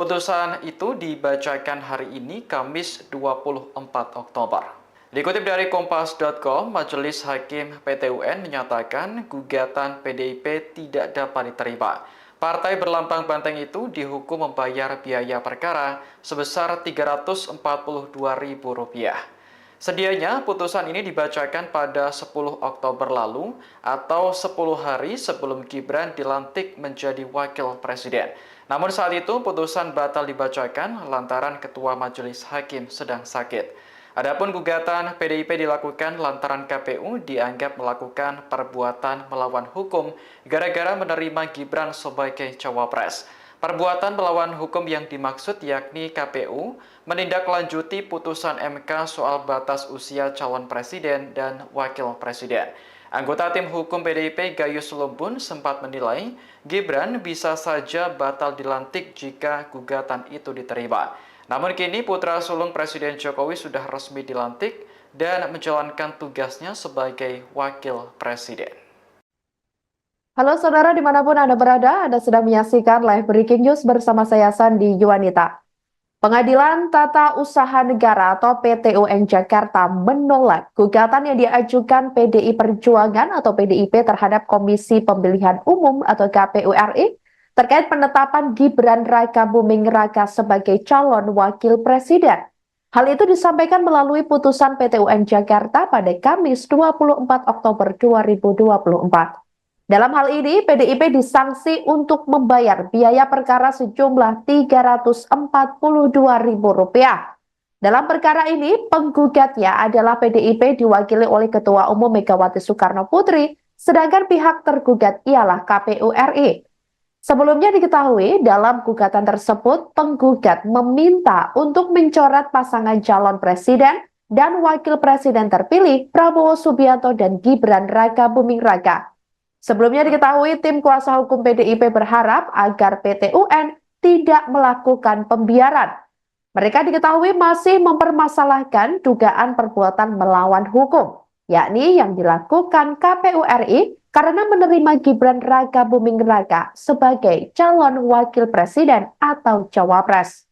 Putusan itu dibacakan hari ini, Kamis 24 Oktober. Dikutip dari Kompas.com, Majelis Hakim PT UN menyatakan gugatan PDIP tidak dapat diterima. Partai berlambang banteng itu dihukum membayar biaya perkara sebesar Rp342.000. Sedianya putusan ini dibacakan pada 10 Oktober lalu atau 10 hari sebelum Gibran dilantik menjadi wakil presiden. Namun saat itu putusan batal dibacakan lantaran Ketua Majelis Hakim sedang sakit. Adapun gugatan PDIP dilakukan lantaran KPU dianggap melakukan perbuatan melawan hukum gara-gara menerima Gibran sebagai cawapres. Perbuatan melawan hukum yang dimaksud yakni KPU menindaklanjuti putusan MK soal batas usia calon presiden dan wakil presiden. Anggota tim hukum PDIP Gayus Lumbun sempat menilai Gibran bisa saja batal dilantik jika gugatan itu diterima. Namun kini putra sulung Presiden Jokowi sudah resmi dilantik dan menjalankan tugasnya sebagai wakil presiden. Halo saudara dimanapun Anda berada, Anda sedang menyaksikan live breaking news bersama saya Sandi Yuwanita. Pengadilan Tata Usaha Negara atau PT UN Jakarta menolak gugatan yang diajukan PDI Perjuangan atau PDIP terhadap Komisi Pemilihan Umum atau KPU RI terkait penetapan Gibran Rakabuming Raka sebagai calon wakil presiden. Hal itu disampaikan melalui putusan PT UN Jakarta pada Kamis 24 Oktober 2024. Dalam hal ini, PDIP disanksi untuk membayar biaya perkara sejumlah Rp342.000. Dalam perkara ini, penggugatnya adalah PDIP diwakili oleh Ketua Umum Megawati Soekarno Putri, sedangkan pihak tergugat ialah KPU RI. Sebelumnya diketahui, dalam gugatan tersebut, penggugat meminta untuk mencoret pasangan calon presiden dan wakil presiden terpilih Prabowo Subianto dan Gibran Rakabuming Raka. Sebelumnya diketahui tim kuasa hukum PDIP berharap agar PT UN tidak melakukan pembiaran. Mereka diketahui masih mempermasalahkan dugaan perbuatan melawan hukum, yakni yang dilakukan KPU RI karena menerima Gibran Rakabuming Raka sebagai calon wakil presiden atau cawapres.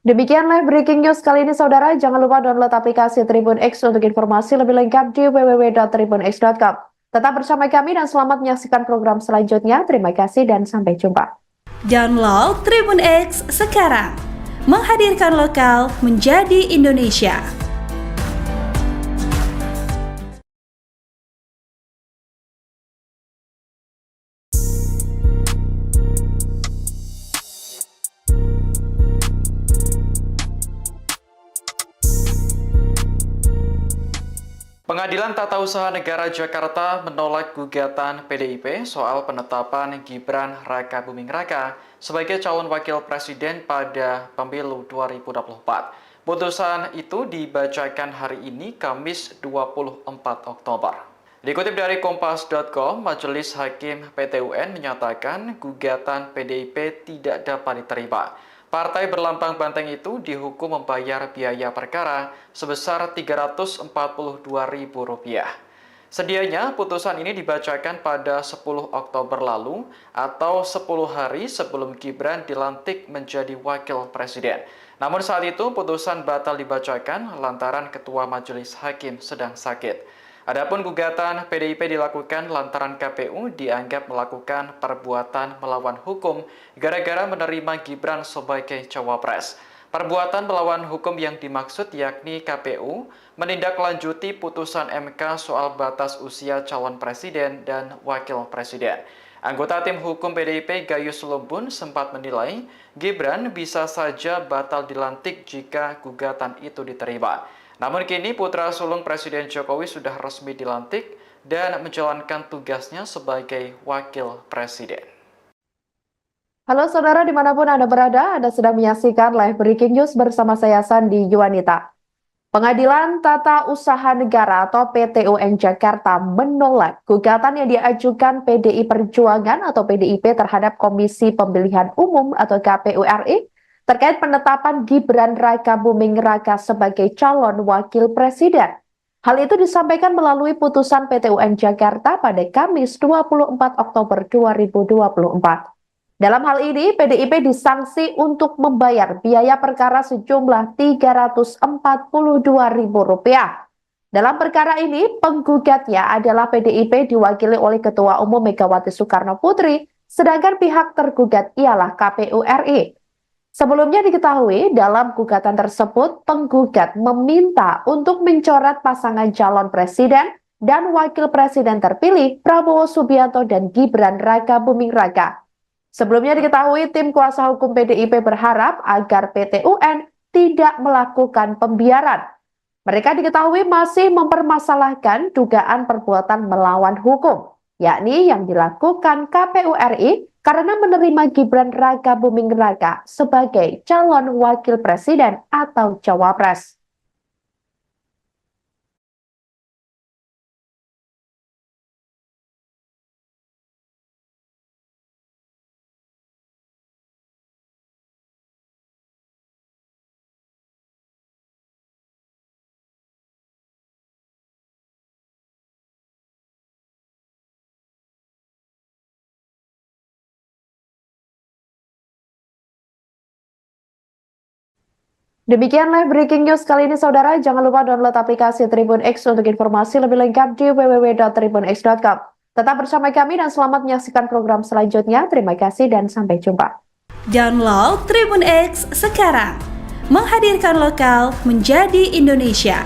Demikian live breaking news kali ini saudara, jangan lupa download aplikasi Tribun X untuk informasi lebih lengkap di www.tribunx.com. Tetap bersama kami dan selamat menyaksikan program selanjutnya. Terima kasih dan sampai jumpa. Download Tribun X sekarang. Menghadirkan lokal menjadi Indonesia. Pengadilan Tata Usaha Negara Jakarta menolak gugatan PDIP soal penetapan Gibran Rakabuming Raka sebagai calon wakil presiden pada pemilu 2024. Putusan itu dibacakan hari ini, Kamis 24 Oktober. Dikutip dari Kompas.com, Majelis Hakim PT UN menyatakan gugatan PDIP tidak dapat diterima. Partai berlambang banteng itu dihukum membayar biaya perkara sebesar Rp342.000. Sedianya putusan ini dibacakan pada 10 Oktober lalu atau 10 hari sebelum Gibran dilantik menjadi wakil presiden. Namun saat itu putusan batal dibacakan lantaran Ketua Majelis Hakim sedang sakit. Adapun gugatan PDIP dilakukan lantaran KPU dianggap melakukan perbuatan melawan hukum gara-gara menerima Gibran sebagai cawapres. Perbuatan melawan hukum yang dimaksud yakni KPU menindaklanjuti putusan MK soal batas usia calon presiden dan wakil presiden. Anggota tim hukum PDIP Gayus Lumbun sempat menilai Gibran bisa saja batal dilantik jika gugatan itu diterima. Namun kini putra sulung Presiden Jokowi sudah resmi dilantik dan menjalankan tugasnya sebagai wakil presiden. Halo saudara dimanapun Anda berada, Anda sedang menyaksikan live breaking news bersama saya Sandi Yuwanita. Pengadilan Tata Usaha Negara atau PT UN Jakarta menolak gugatan yang diajukan PDI Perjuangan atau PDIP terhadap Komisi Pemilihan Umum atau KPU RI terkait penetapan Gibran Rakabuming Raka sebagai calon wakil presiden. Hal itu disampaikan melalui putusan PT UN Jakarta pada Kamis 24 Oktober 2024. Dalam hal ini, PDIP disanksi untuk membayar biaya perkara sejumlah Rp342.000. Dalam perkara ini, penggugatnya adalah PDIP diwakili oleh Ketua Umum Megawati Soekarno Putri, sedangkan pihak tergugat ialah KPU RI. Sebelumnya diketahui, dalam gugatan tersebut, penggugat meminta untuk mencoret pasangan calon presiden dan wakil presiden terpilih Prabowo Subianto dan Gibran Rakabuming Raka. Sebelumnya diketahui tim kuasa hukum PDIP berharap agar PT UN tidak melakukan pembiaran. Mereka diketahui masih mempermasalahkan dugaan perbuatan melawan hukum, yakni yang dilakukan KPU RI karena menerima Gibran Rakabuming Raka sebagai calon wakil presiden atau cawapres. Demikian live breaking news kali ini saudara, jangan lupa download aplikasi Tribun X untuk informasi lebih lengkap di www.tribunx.com. Tetap bersama kami dan selamat menyaksikan program selanjutnya. Terima kasih dan sampai jumpa. Download Tribun X sekarang. Menghadirkan lokal menjadi Indonesia.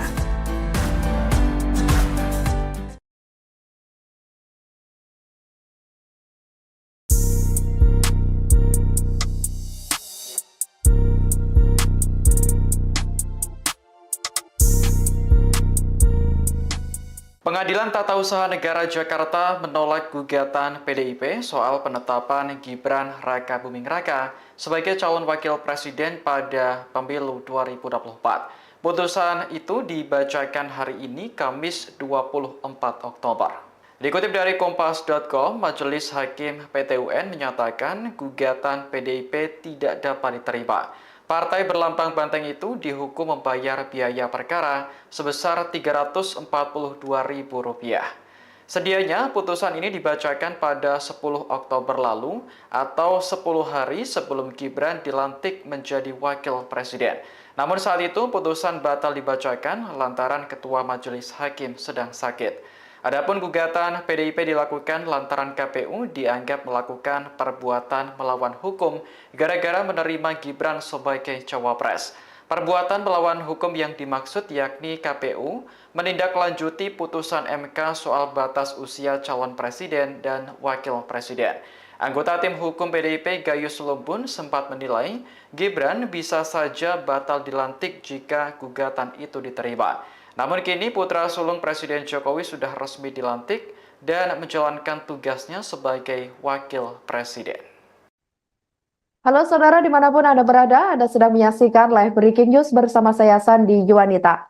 Pengadilan Tata Usaha Negara Jakarta menolak gugatan PDIP soal penetapan Gibran Rakabuming Raka sebagai calon wakil presiden pada pemilu 2024. Putusan itu dibacakan hari ini Kamis 24 Oktober. Dikutip dari Kompas.com, Majelis Hakim PT UN menyatakan gugatan PDIP tidak dapat diterima. Partai berlambang banteng itu dihukum membayar biaya perkara sebesar Rp342.000. Sedianya putusan ini dibacakan pada 10 Oktober lalu atau 10 hari sebelum Gibran dilantik menjadi wakil presiden. Namun saat itu putusan batal dibacakan lantaran Ketua Majelis Hakim sedang sakit. Adapun gugatan PDIP dilakukan lantaran KPU dianggap melakukan perbuatan melawan hukum gara-gara menerima Gibran sebagai cawapres. Perbuatan melawan hukum yang dimaksud yakni KPU menindaklanjuti putusan MK soal batas usia calon presiden dan wakil presiden. Anggota tim hukum PDIP Gayus Lumbun sempat menilai Gibran bisa saja batal dilantik jika gugatan itu diterima. Namun kini putra sulung Presiden Jokowi sudah resmi dilantik dan menjalankan tugasnya sebagai wakil presiden. Halo saudara dimanapun Anda berada, Anda sedang menyaksikan live breaking news bersama saya Sandi Yuwanita.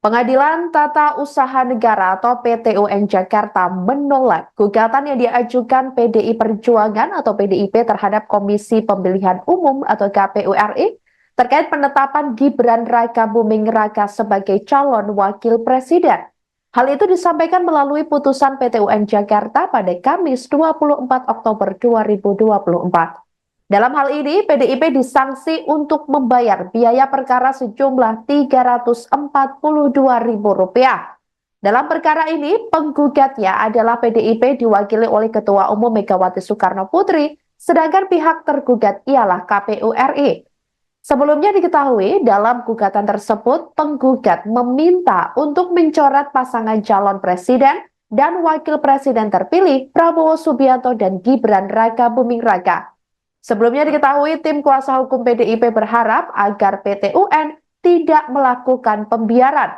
Pengadilan Tata Usaha Negara atau PT UN Jakarta menolak gugatan yang diajukan PDI Perjuangan atau PDIP terhadap Komisi Pemilihan Umum atau KPU RI terkait penetapan Gibran Rakabuming Raka sebagai calon wakil presiden. Hal itu disampaikan melalui putusan PT UN Jakarta pada Kamis 24 Oktober 2024. Dalam hal ini, PDIP disanksi untuk membayar biaya perkara sejumlah Rp342.000. Dalam perkara ini, penggugatnya adalah PDIP diwakili oleh Ketua Umum Megawati Soekarno Putri, sedangkan pihak tergugat ialah KPU RI. Sebelumnya diketahui, dalam gugatan tersebut, penggugat meminta untuk mencoret pasangan calon presiden dan wakil presiden terpilih Prabowo Subianto dan Gibran Rakabuming Raka. Sebelumnya diketahui, tim kuasa hukum PDIP berharap agar PT UN tidak melakukan pembiaran.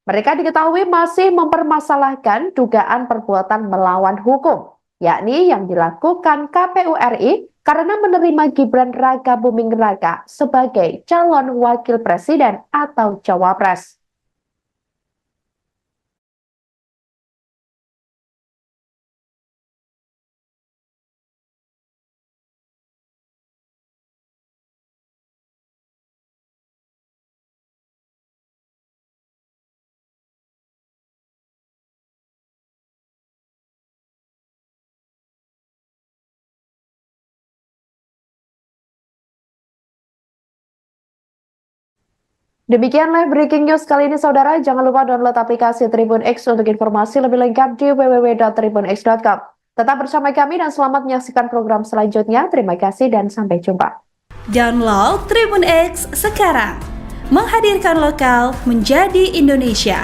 Mereka diketahui masih mempermasalahkan dugaan perbuatan melawan hukum, yakni yang dilakukan KPU RI karena menerima Gibran Raka Buming Raka sebagai calon wakil presiden atau cawapres. Demikian live breaking news kali ini saudara, jangan lupa download aplikasi Tribun X untuk informasi lebih lengkap di www.tribunx.com. Tetap bersama kami dan selamat menyaksikan program selanjutnya. Terima kasih dan sampai jumpa. Download Tribun X sekarang, menghadirkan lokal menjadi Indonesia.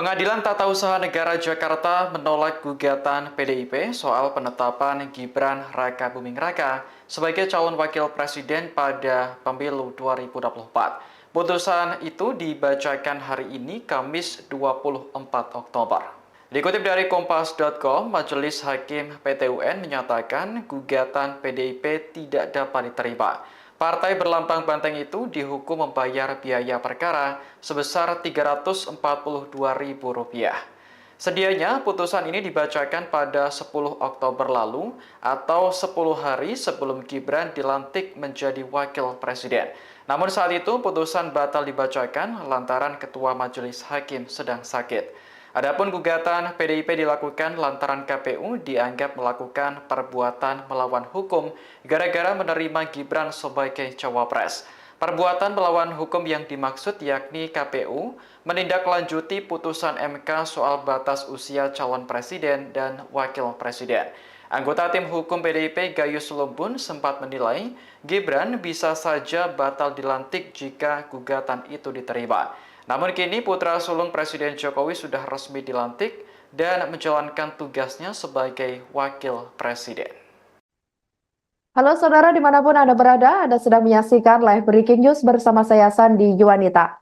Pengadilan Tata Usaha Negara Jakarta menolak gugatan PDIP soal penetapan Gibran Raka Buming Raka sebagai calon wakil presiden pada pemilu 2024. Putusan itu dibacakan hari ini, Kamis 24 Oktober. Dikutip dari Kompas.com, Majelis Hakim PT UN menyatakan gugatan PDIP tidak dapat diterima. Partai berlambang banteng itu dihukum membayar biaya perkara sebesar Rp342.000. Sedianya putusan ini dibacakan pada 10 Oktober lalu atau 10 hari sebelum Gibran dilantik menjadi wakil presiden. Namun saat itu putusan batal dibacakan lantaran Ketua Majelis Hakim sedang sakit. Adapun gugatan PDIP dilakukan lantaran KPU dianggap melakukan perbuatan melawan hukum gara-gara menerima Gibran sebagai cawapres. Perbuatan melawan hukum yang dimaksud yakni KPU menindaklanjuti putusan MK soal batas usia calon presiden dan wakil presiden. Anggota tim hukum PDIP Gayus Lumbun sempat menilai Gibran bisa saja batal dilantik jika gugatan itu diterima. Namun kini putra sulung Presiden Jokowi sudah resmi dilantik dan menjalankan tugasnya sebagai wakil presiden. Halo saudara dimanapun Anda berada, Anda sedang menyaksikan live breaking news bersama saya Sandi Yuwanita.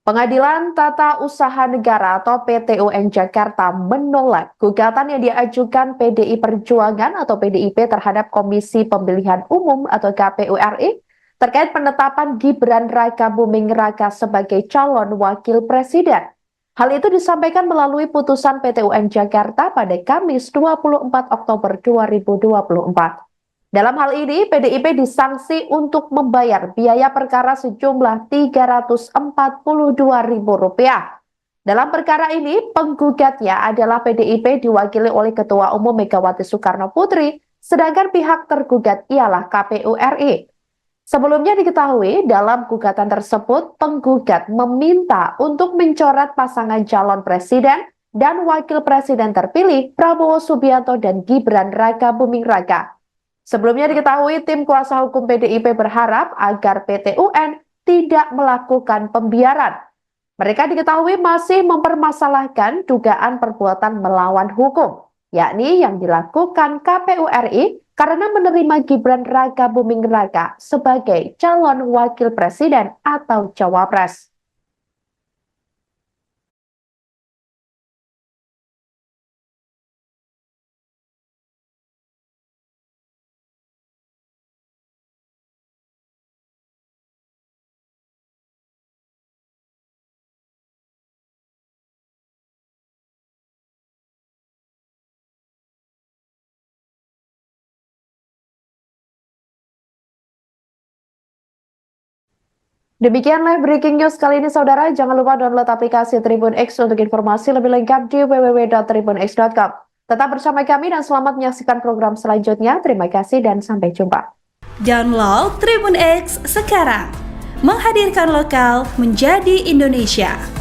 Pengadilan Tata Usaha Negara atau PT UN Jakarta menolak gugatan yang diajukan PDI Perjuangan atau PDIP terhadap Komisi Pemilihan Umum atau KPU RI terkait penetapan Gibran Raka Buming Raka sebagai calon wakil presiden. Hal itu disampaikan melalui putusan PT UN Jakarta pada Kamis 24 Oktober 2024. Dalam hal ini, PDIP disanksi untuk membayar biaya perkara sejumlah Rp342.000. Dalam perkara ini, penggugatnya adalah PDIP diwakili oleh Ketua Umum Megawati Soekarno Putri, sedangkan pihak tergugat ialah KPU RI. Sebelumnya diketahui dalam gugatan tersebut penggugat meminta untuk mencoret pasangan calon presiden dan wakil presiden terpilih Prabowo Subianto dan Gibran Raka Buming Raka. Sebelumnya diketahui tim kuasa hukum PDIP berharap agar PT UN tidak melakukan pembiaran. Mereka diketahui masih mempermasalahkan dugaan perbuatan melawan hukum, yakni yang dilakukan KPU RI karena menerima Gibran Raka Buming Raka sebagai calon wakil presiden atau cawapres. Demikian live breaking news kali ini saudara, jangan lupa download aplikasi Tribun X untuk informasi lebih lengkap di www.tribunx.com. Tetap bersama kami dan selamat menyaksikan program selanjutnya. Terima kasih dan sampai jumpa. Download Tribun X sekarang, menghadirkan lokal menjadi Indonesia.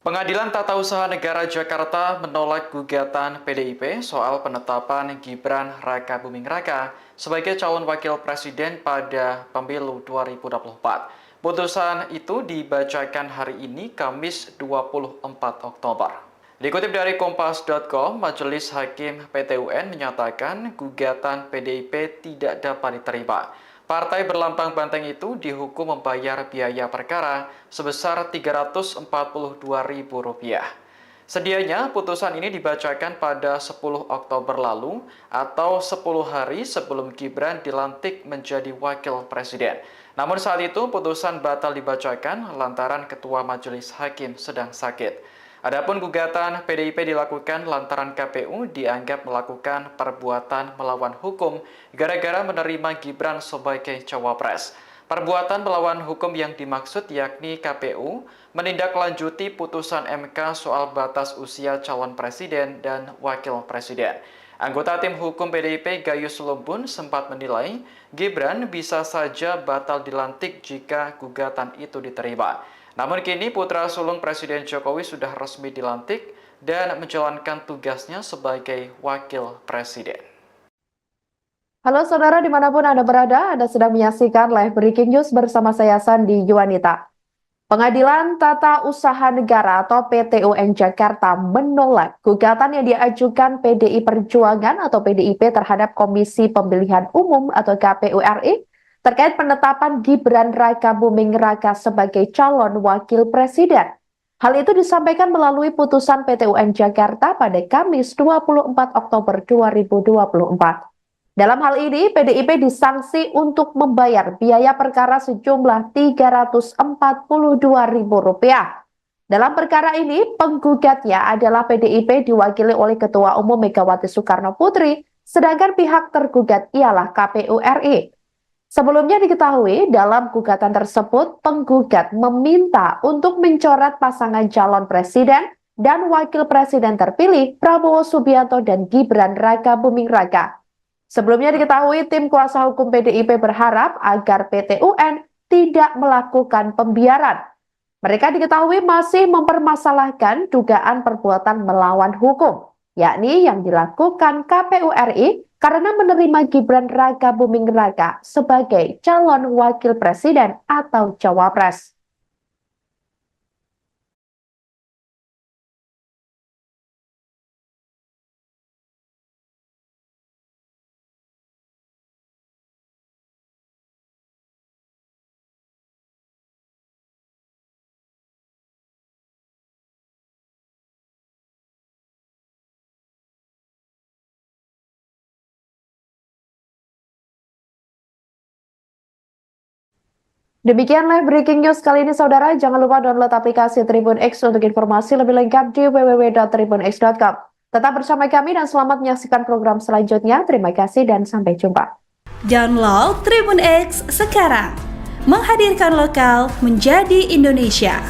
Pengadilan Tata Usaha Negara Jakarta menolak gugatan PDIP soal penetapan Gibran Rakabuming Raka sebagai calon wakil presiden pada pemilu 2024. Putusan itu dibacakan hari ini, Kamis 24 Oktober. Dikutip dari Kompas.com, Majelis Hakim PT UN menyatakan gugatan PDIP tidak dapat diterima. Partai berlambang banteng itu dihukum membayar biaya perkara sebesar Rp342.000. Sedianya putusan ini dibacakan pada 10 Oktober lalu atau 10 hari sebelum Gibran dilantik menjadi wakil presiden. Namun saat itu putusan batal dibacakan lantaran Ketua Majelis Hakim sedang sakit. Adapun gugatan PDIP dilakukan lantaran KPU dianggap melakukan perbuatan melawan hukum gara-gara menerima Gibran sebagai cawapres. Perbuatan melawan hukum yang dimaksud yakni KPU menindaklanjuti putusan MK soal batas usia calon presiden dan wakil presiden. Anggota tim hukum PDIP Gayus Lumbun sempat menilai Gibran bisa saja batal dilantik jika gugatan itu diterima. Namun kini putra sulung Presiden Jokowi sudah resmi dilantik dan menjalankan tugasnya sebagai wakil presiden. Halo saudara dimanapun Anda berada, Anda sedang menyaksikan live breaking news bersama saya Sandi Yuwanita. Pengadilan Tata Usaha Negara atau PT UN Jakarta menolak gugatan yang diajukan PDI Perjuangan atau PDIP terhadap Komisi Pemilihan Umum atau KPU RI terkait penetapan Gibran Rakabuming Raka sebagai calon wakil presiden. Hal itu disampaikan melalui putusan PT UN Jakarta pada Kamis 24 Oktober 2024. Dalam hal ini, PDIP disanksi untuk membayar biaya perkara sejumlah Rp342.000. Dalam perkara ini, penggugatnya adalah PDIP diwakili oleh Ketua Umum Megawati Soekarno Putri, sedangkan pihak tergugat ialah KPU RI. Sebelumnya diketahui dalam gugatan tersebut penggugat meminta untuk mencoret pasangan calon presiden dan wakil presiden terpilih Prabowo Subianto dan Gibran Rakabuming Raka. Sebelumnya diketahui tim kuasa hukum PDIP berharap agar PT UN tidak melakukan pembiaran. Mereka diketahui masih mempermasalahkan dugaan perbuatan melawan hukum, yakni yang dilakukan KPU RI karena menerima Gibran Rakabuming Raka sebagai calon wakil presiden atau cawapres. Demikian live breaking news kali ini saudara, jangan lupa download aplikasi Tribun X untuk informasi lebih lengkap di www.tribunx.com. Tetap bersama kami dan selamat menyaksikan program selanjutnya. Terima kasih dan sampai jumpa. Download Tribun X sekarang. Menghadirkan lokal menjadi Indonesia.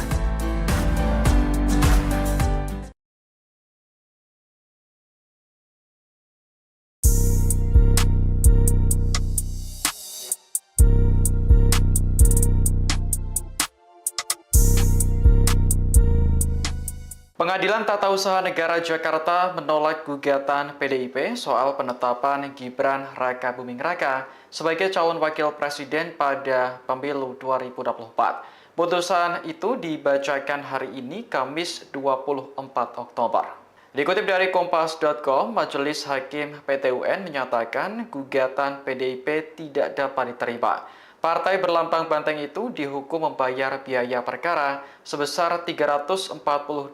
Pengadilan Tata Usaha Negara Jakarta menolak gugatan PDIP soal penetapan Gibran Rakabuming Raka sebagai calon wakil presiden pada pemilu 2024. Putusan itu dibacakan hari ini, Kamis 24 Oktober. Dikutip dari Kompas.com, Majelis Hakim PT UN menyatakan gugatan PDIP tidak dapat diterima. Partai berlambang banteng itu dihukum membayar biaya perkara sebesar Rp342.000.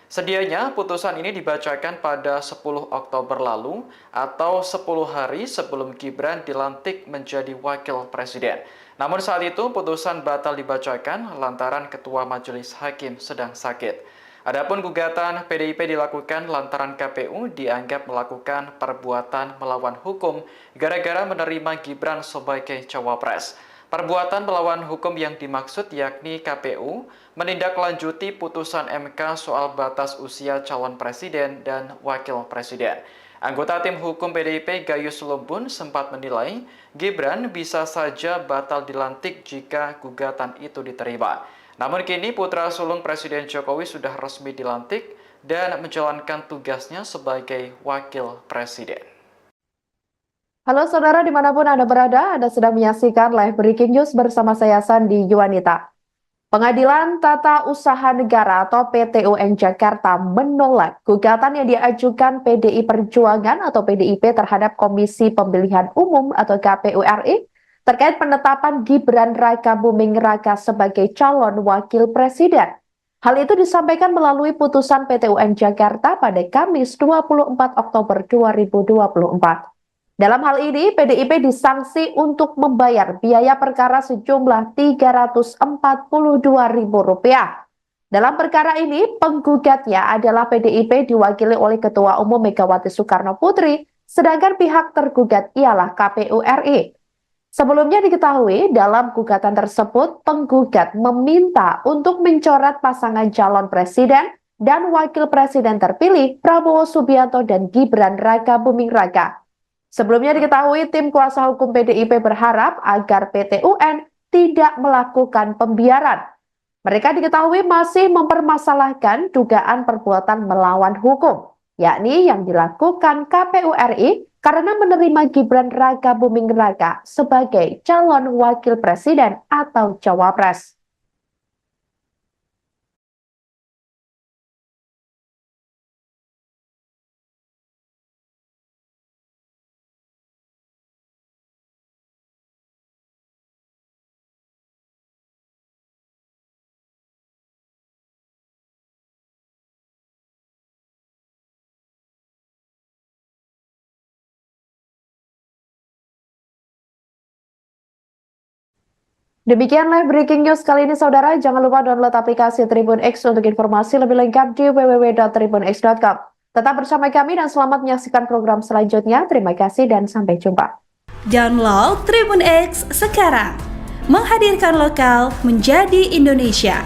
Sedianya putusan ini dibacakan pada 10 Oktober lalu atau 10 hari sebelum Gibran dilantik menjadi wakil presiden. Namun saat itu putusan batal dibacakan lantaran Ketua Majelis Hakim sedang sakit. Adapun gugatan PDIP dilakukan lantaran KPU dianggap melakukan perbuatan melawan hukum gara-gara menerima Gibran sebagai cawapres. Perbuatan melawan hukum yang dimaksud yakni KPU menindaklanjuti putusan MK soal batas usia calon presiden dan wakil presiden. Anggota tim hukum PDIP Gayus Lumbun sempat menilai Gibran bisa saja batal dilantik jika gugatan itu diterima. Namun kini putra sulung Presiden Jokowi sudah resmi dilantik dan menjalankan tugasnya sebagai wakil presiden. Halo saudara dimanapun Anda berada, Anda sedang menyaksikan live breaking news bersama saya Sandi Yuwanita. Pengadilan Tata Usaha Negara atau PT UN Jakarta menolak gugatan yang diajukan PDI Perjuangan atau PDIP terhadap Komisi Pemilihan Umum atau KPU RI terkait penetapan Gibran Rakabuming Raka sebagai calon wakil presiden. Hal itu disampaikan melalui putusan PT UN Jakarta pada Kamis 24 Oktober 2024. Dalam hal ini, PDIP disanksi untuk membayar biaya perkara sejumlah Rp342.000. Dalam perkara ini, penggugatnya adalah PDIP diwakili oleh Ketua Umum Megawati Soekarno Putri, sedangkan pihak tergugat ialah KPU RI. Sebelumnya diketahui, dalam gugatan tersebut, penggugat meminta untuk mencoret pasangan calon presiden dan wakil presiden terpilih Prabowo Subianto dan Gibran Rakabuming Raka. Sebelumnya diketahui tim kuasa hukum PDIP berharap agar PT UN tidak melakukan pembiaran. Mereka diketahui masih mempermasalahkan dugaan perbuatan melawan hukum, yakni yang dilakukan KPU RI karena menerima Gibran Rakabuming Raka sebagai calon wakil presiden atau cawapres. Demikian live breaking news kali ini saudara, jangan lupa download aplikasi Tribun X untuk informasi lebih lengkap di www.tribunx.com. Tetap bersama kami dan selamat menyaksikan program selanjutnya. Terima kasih dan sampai jumpa. Download Tribun X sekarang, menghadirkan lokal menjadi Indonesia.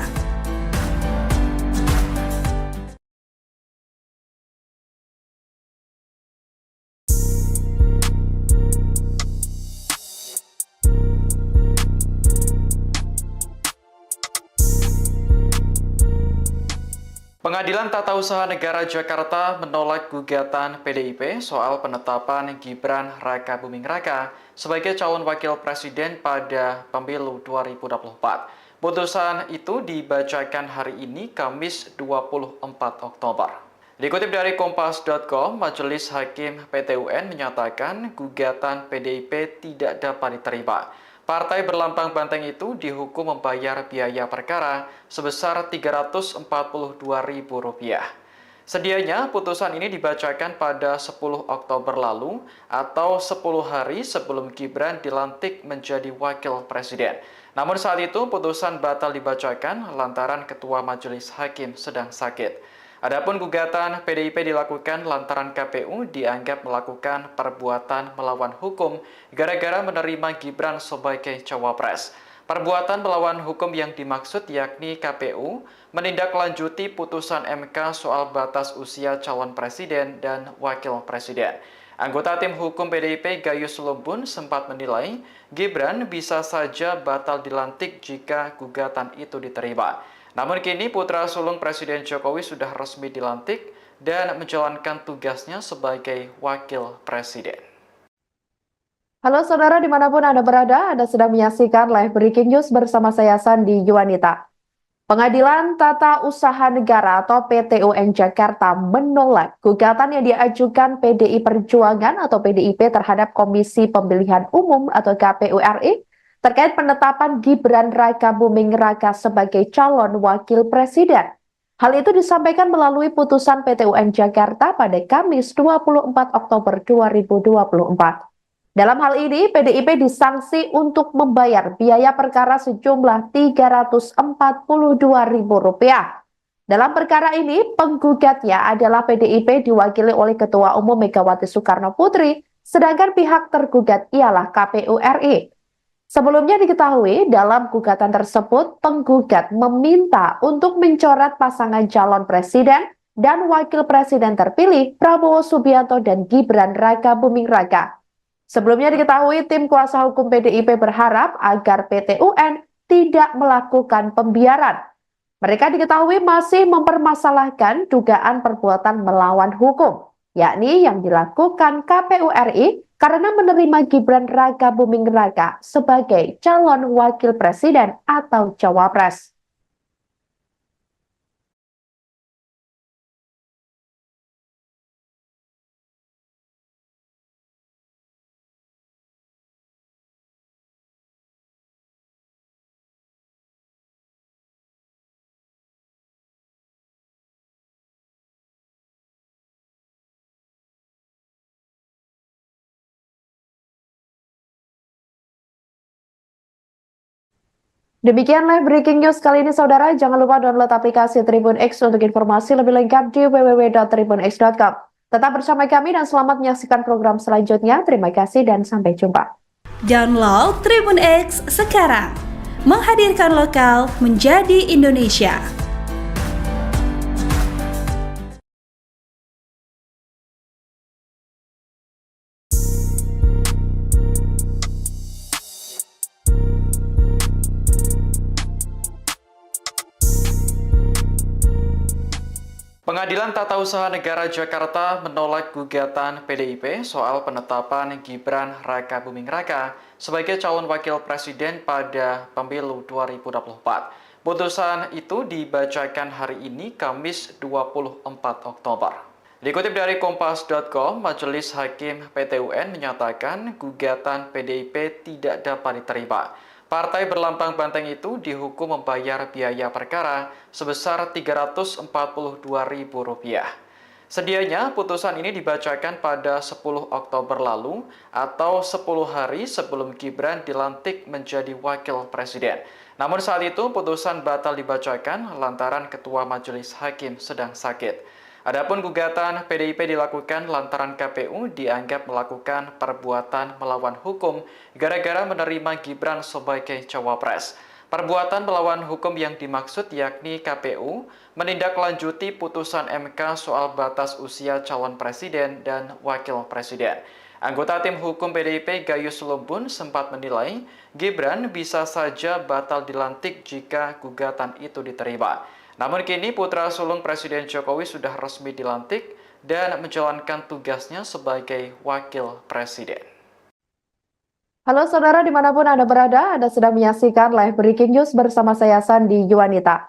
Pengadilan Tata Usaha Negara Jakarta menolak gugatan PDIP soal penetapan Gibran Rakabuming Raka sebagai calon wakil presiden pada pemilu 2024. Putusan itu dibacakan hari ini, Kamis 24 Oktober. Dikutip dari Kompas.com, Majelis Hakim PT UN menyatakan gugatan PDIP tidak dapat diterima. Partai berlambang banteng itu dihukum membayar biaya perkara sebesar Rp342.000. Sedianya putusan ini dibacakan pada 10 Oktober lalu atau 10 hari sebelum Gibran dilantik menjadi wakil presiden. Namun saat itu putusan batal dibacakan lantaran Ketua Majelis Hakim sedang sakit. Adapun gugatan PDIP dilakukan lantaran KPU dianggap melakukan perbuatan melawan hukum gara-gara menerima Gibran sebagai cawapres. Perbuatan melawan hukum yang dimaksud yakni KPU menindaklanjuti putusan MK soal batas usia calon presiden dan wakil presiden. Anggota tim hukum PDIP Gayus Lumbun sempat menilai Gibran bisa saja batal dilantik jika gugatan itu diterima. Namun kini putra sulung Presiden Jokowi sudah resmi dilantik dan menjalankan tugasnya sebagai wakil presiden. Halo saudara dimanapun Anda berada, Anda sedang menyaksikan live breaking news bersama saya Sandi Yuwanita. Pengadilan Tata Usaha Negara atau PT UN Jakarta menolak gugatan yang diajukan PDI Perjuangan atau PDIP terhadap Komisi Pemilihan Umum atau KPU RI terkait penetapan Gibran Rakabuming Raka sebagai calon wakil presiden. Hal itu disampaikan melalui putusan PT UN Jakarta pada Kamis 24 Oktober 2024. Dalam hal ini, PDIP disanksi untuk membayar biaya perkara sejumlah Rp342.000. Dalam perkara ini, penggugatnya adalah PDIP diwakili oleh Ketua Umum Megawati Soekarno Putri, sedangkan pihak tergugat ialah KPU RI. Sebelumnya diketahui, dalam gugatan tersebut, penggugat meminta untuk mencoret pasangan calon presiden dan wakil presiden terpilih Prabowo Subianto dan Gibran Rakabuming Raka. Sebelumnya diketahui, tim kuasa hukum PDIP berharap agar PT UN tidak melakukan pembiaran. Mereka diketahui masih mempermasalahkan dugaan perbuatan melawan hukum, yakni yang dilakukan KPU RI karena menerima Gibran Rakabuming Raka sebagai calon wakil presiden atau cawapres. Demikianlah breaking news kali ini saudara. Jangan lupa download aplikasi Tribun X untuk informasi lebih lengkap di www.tribunx.com. Tetap bersama kami dan selamat menyaksikan program selanjutnya. Terima kasih dan sampai jumpa. Download Tribun X sekarang. Menghadirkan lokal menjadi Indonesia. Pengadilan Tata Usaha Negara Jakarta menolak gugatan PDIP soal penetapan Gibran Rakabuming Raka sebagai calon wakil presiden pada pemilu 2024. Putusan itu dibacakan hari ini, Kamis 24 Oktober. Dikutip dari Kompas.com, Majelis Hakim PT UN menyatakan gugatan PDIP tidak dapat diterima. Partai berlambang banteng itu dihukum membayar biaya perkara sebesar Rp342.000. Sedianya putusan ini dibacakan pada 10 Oktober lalu atau 10 hari sebelum Gibran dilantik menjadi wakil presiden. Namun saat itu putusan batal dibacakan lantaran Ketua Majelis Hakim sedang sakit. Adapun gugatan PDIP dilakukan lantaran KPU dianggap melakukan perbuatan melawan hukum gara-gara menerima Gibran sebagai cawapres. Perbuatan melawan hukum yang dimaksud yakni KPU menindaklanjuti putusan MK soal batas usia calon presiden dan wakil presiden. Anggota tim hukum PDIP Gayus Lumbun sempat menilai Gibran bisa saja batal dilantik jika gugatan itu diterima. Namun kini putra sulung Presiden Jokowi sudah resmi dilantik dan menjalankan tugasnya sebagai wakil presiden. Halo saudara dimanapun Anda berada, Anda sedang menyaksikan live breaking news bersama saya Sandi Yuwanita.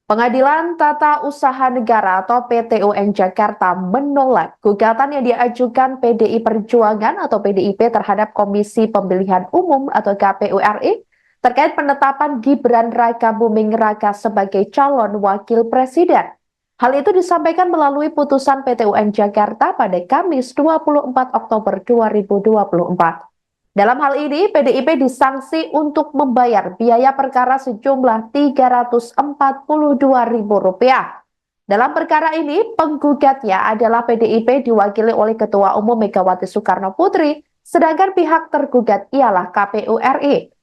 Pengadilan Tata Usaha Negara atau PT UN Jakarta menolak gugatan yang diajukan PDI Perjuangan atau PDIP terhadap Komisi Pemilihan Umum atau KPU RI terkait penetapan Gibran Rakabuming Raka sebagai calon wakil presiden. Hal itu disampaikan melalui putusan PT UN Jakarta pada Kamis 24 Oktober 2024. Dalam hal ini, PDIP disanksi untuk membayar biaya perkara sejumlah Rp342.000. Dalam perkara ini, penggugatnya adalah PDIP diwakili oleh Ketua Umum Megawati Soekarno Putri, sedangkan pihak tergugat ialah KPU RI.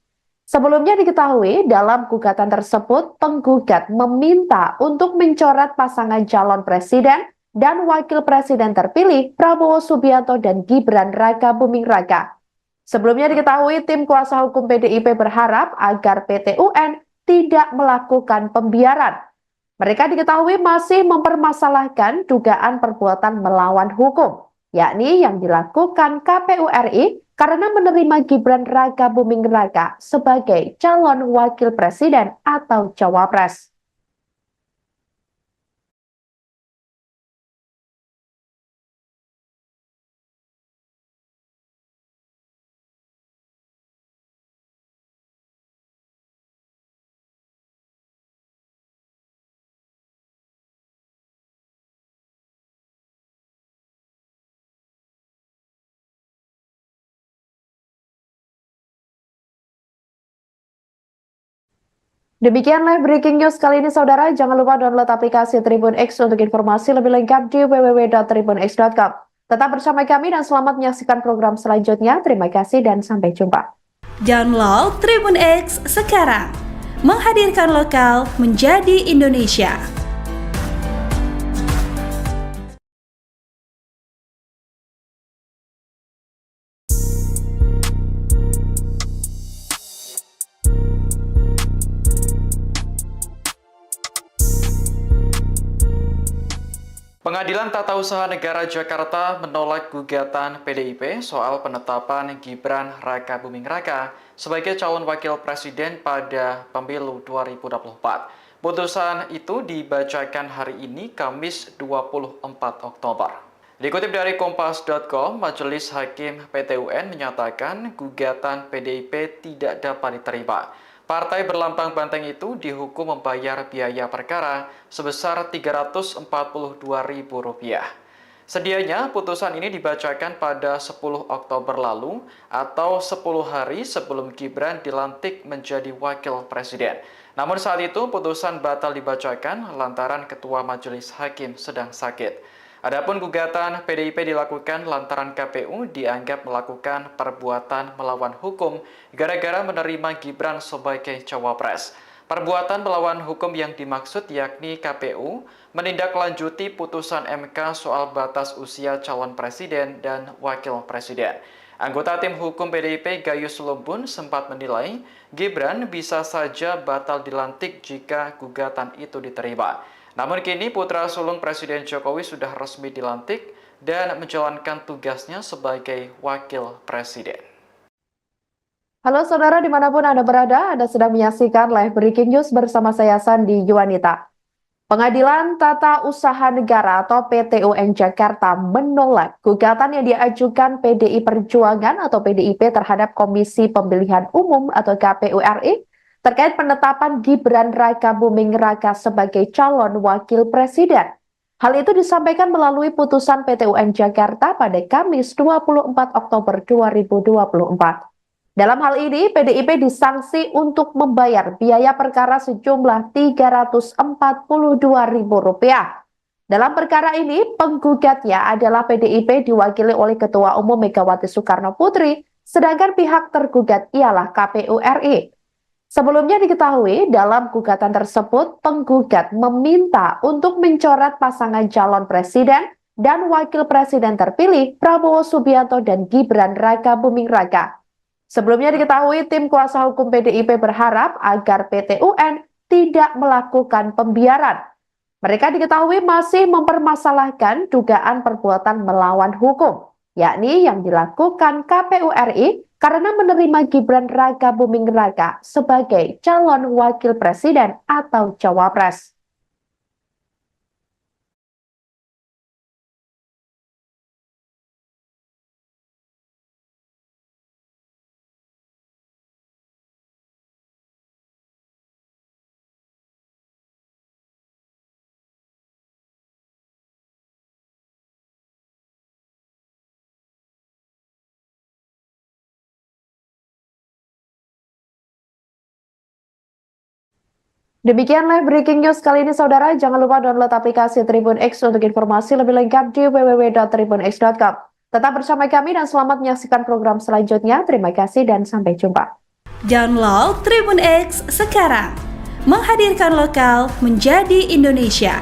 Sebelumnya diketahui dalam gugatan tersebut penggugat meminta untuk mencoret pasangan calon presiden dan wakil presiden terpilih Prabowo Subianto dan Gibran Rakabuming Raka. Sebelumnya diketahui tim kuasa hukum PDIP berharap agar PT UN tidak melakukan pembiaran. Mereka diketahui masih mempermasalahkan dugaan perbuatan melawan hukum, yakni yang dilakukan KPU RI karena menerima Gibran Rakabuming Raka sebagai calon wakil presiden atau cawapres. Demikianlah breaking news kali ini saudara. Jangan lupa download aplikasi Tribun X untuk informasi lebih lengkap di www.tribunx.com. Tetap bersama kami dan selamat menyaksikan program selanjutnya. Terima kasih dan sampai jumpa. Download Tribun X sekarang. Menghadirkan lokal menjadi Indonesia. Pengadilan Tata Usaha Negara Jakarta menolak gugatan PDIP soal penetapan Gibran Rakabuming Raka sebagai calon wakil presiden pada pemilu 2024. Putusan itu dibacakan hari ini, Kamis 24 Oktober. Dikutip dari Kompas.com, Majelis Hakim PT UN menyatakan gugatan PDIP tidak dapat diterima. Partai berlambang banteng itu dihukum membayar biaya perkara sebesar Rp342.000. Sedianya putusan ini dibacakan pada 10 Oktober lalu atau 10 hari sebelum Gibran dilantik menjadi wakil presiden. Namun saat itu putusan batal dibacakan lantaran Ketua Majelis Hakim sedang sakit. Adapun gugatan PDIP dilakukan lantaran KPU dianggap melakukan perbuatan melawan hukum gara-gara menerima Gibran sebagai cawapres. Perbuatan melawan hukum yang dimaksud yakni KPU menindaklanjuti putusan MK soal batas usia calon presiden dan wakil presiden. Anggota tim hukum PDIP Gayus Lumbun sempat menilai Gibran bisa saja batal dilantik jika gugatan itu diterima. Namun kini putra sulung Presiden Jokowi sudah resmi dilantik dan menjalankan tugasnya sebagai wakil presiden. Halo saudara dimanapun Anda berada, Anda sedang menyaksikan live breaking news bersama saya Sandi Yuwanita. Pengadilan Tata Usaha Negara atau PT UN Jakarta menolak gugatan yang diajukan PDI Perjuangan atau PDIP terhadap Komisi Pemilihan Umum atau KPU RI terkait penetapan Gibran Rakabuming Raka sebagai calon wakil presiden. Hal itu disampaikan melalui putusan PT UN Jakarta pada Kamis 24 Oktober 2024. Dalam hal ini, PDIP disanksi untuk membayar biaya perkara sejumlah Rp342.000. Dalam perkara ini, penggugatnya adalah PDIP diwakili oleh Ketua Umum Megawati Soekarno Putri, sedangkan pihak tergugat ialah KPU RI. Sebelumnya diketahui, dalam gugatan tersebut, penggugat meminta untuk mencoret pasangan calon presiden dan wakil presiden terpilih Prabowo Subianto dan Gibran Rakabuming Raka. Sebelumnya diketahui, tim kuasa hukum PDIP berharap agar PT UN tidak melakukan pembiaran. Mereka diketahui masih mempermasalahkan dugaan perbuatan melawan hukum, yakni yang dilakukan KPU RI karena menerima Gibran Rakabuming Raka sebagai calon wakil presiden atau cawapres. Demikian live breaking news kali ini saudara, jangan lupa download aplikasi Tribun X untuk informasi lebih lengkap di www.tribunx.com. Tetap bersama kami dan selamat menyaksikan program selanjutnya. Terima kasih dan sampai jumpa. Download Tribun X sekarang, menghadirkan lokal menjadi Indonesia.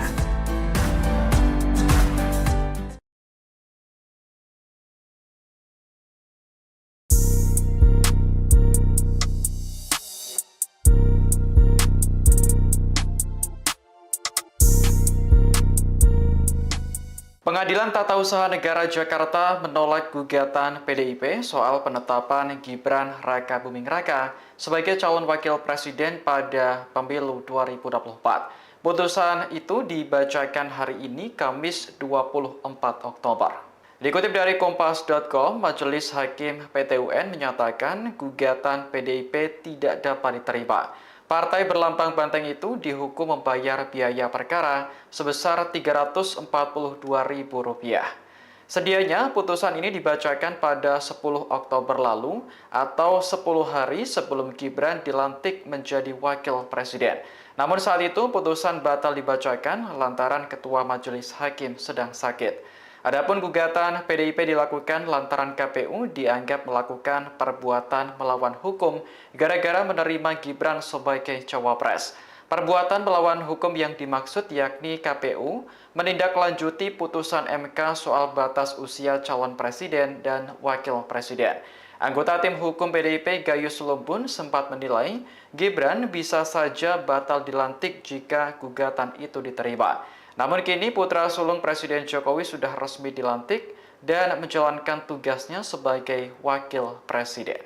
Pengadilan Tata Usaha Negara Jakarta menolak gugatan PDIP soal penetapan Gibran Rakabuming Raka sebagai calon wakil presiden pada pemilu 2024. Putusan itu dibacakan hari ini, Kamis 24 Oktober. Dikutip dari Kompas.com, Majelis Hakim PT UN menyatakan gugatan PDIP tidak dapat diterima. Partai berlambang banteng itu dihukum membayar biaya perkara sebesar Rp342.000. Sedianya putusan ini dibacakan pada 10 Oktober lalu atau 10 hari sebelum Gibran dilantik menjadi wakil presiden. Namun saat itu putusan batal dibacakan lantaran Ketua Majelis Hakim sedang sakit. Adapun gugatan PDIP dilakukan lantaran KPU dianggap melakukan perbuatan melawan hukum gara-gara menerima Gibran sebagai cawapres. Perbuatan melawan hukum yang dimaksud yakni KPU menindaklanjuti putusan MK soal batas usia calon presiden dan wakil presiden. Anggota tim hukum PDIP Gayus Lumbun sempat menilai Gibran bisa saja batal dilantik jika gugatan itu diterima. Namun kini putra sulung Presiden Jokowi sudah resmi dilantik dan menjalankan tugasnya sebagai wakil presiden.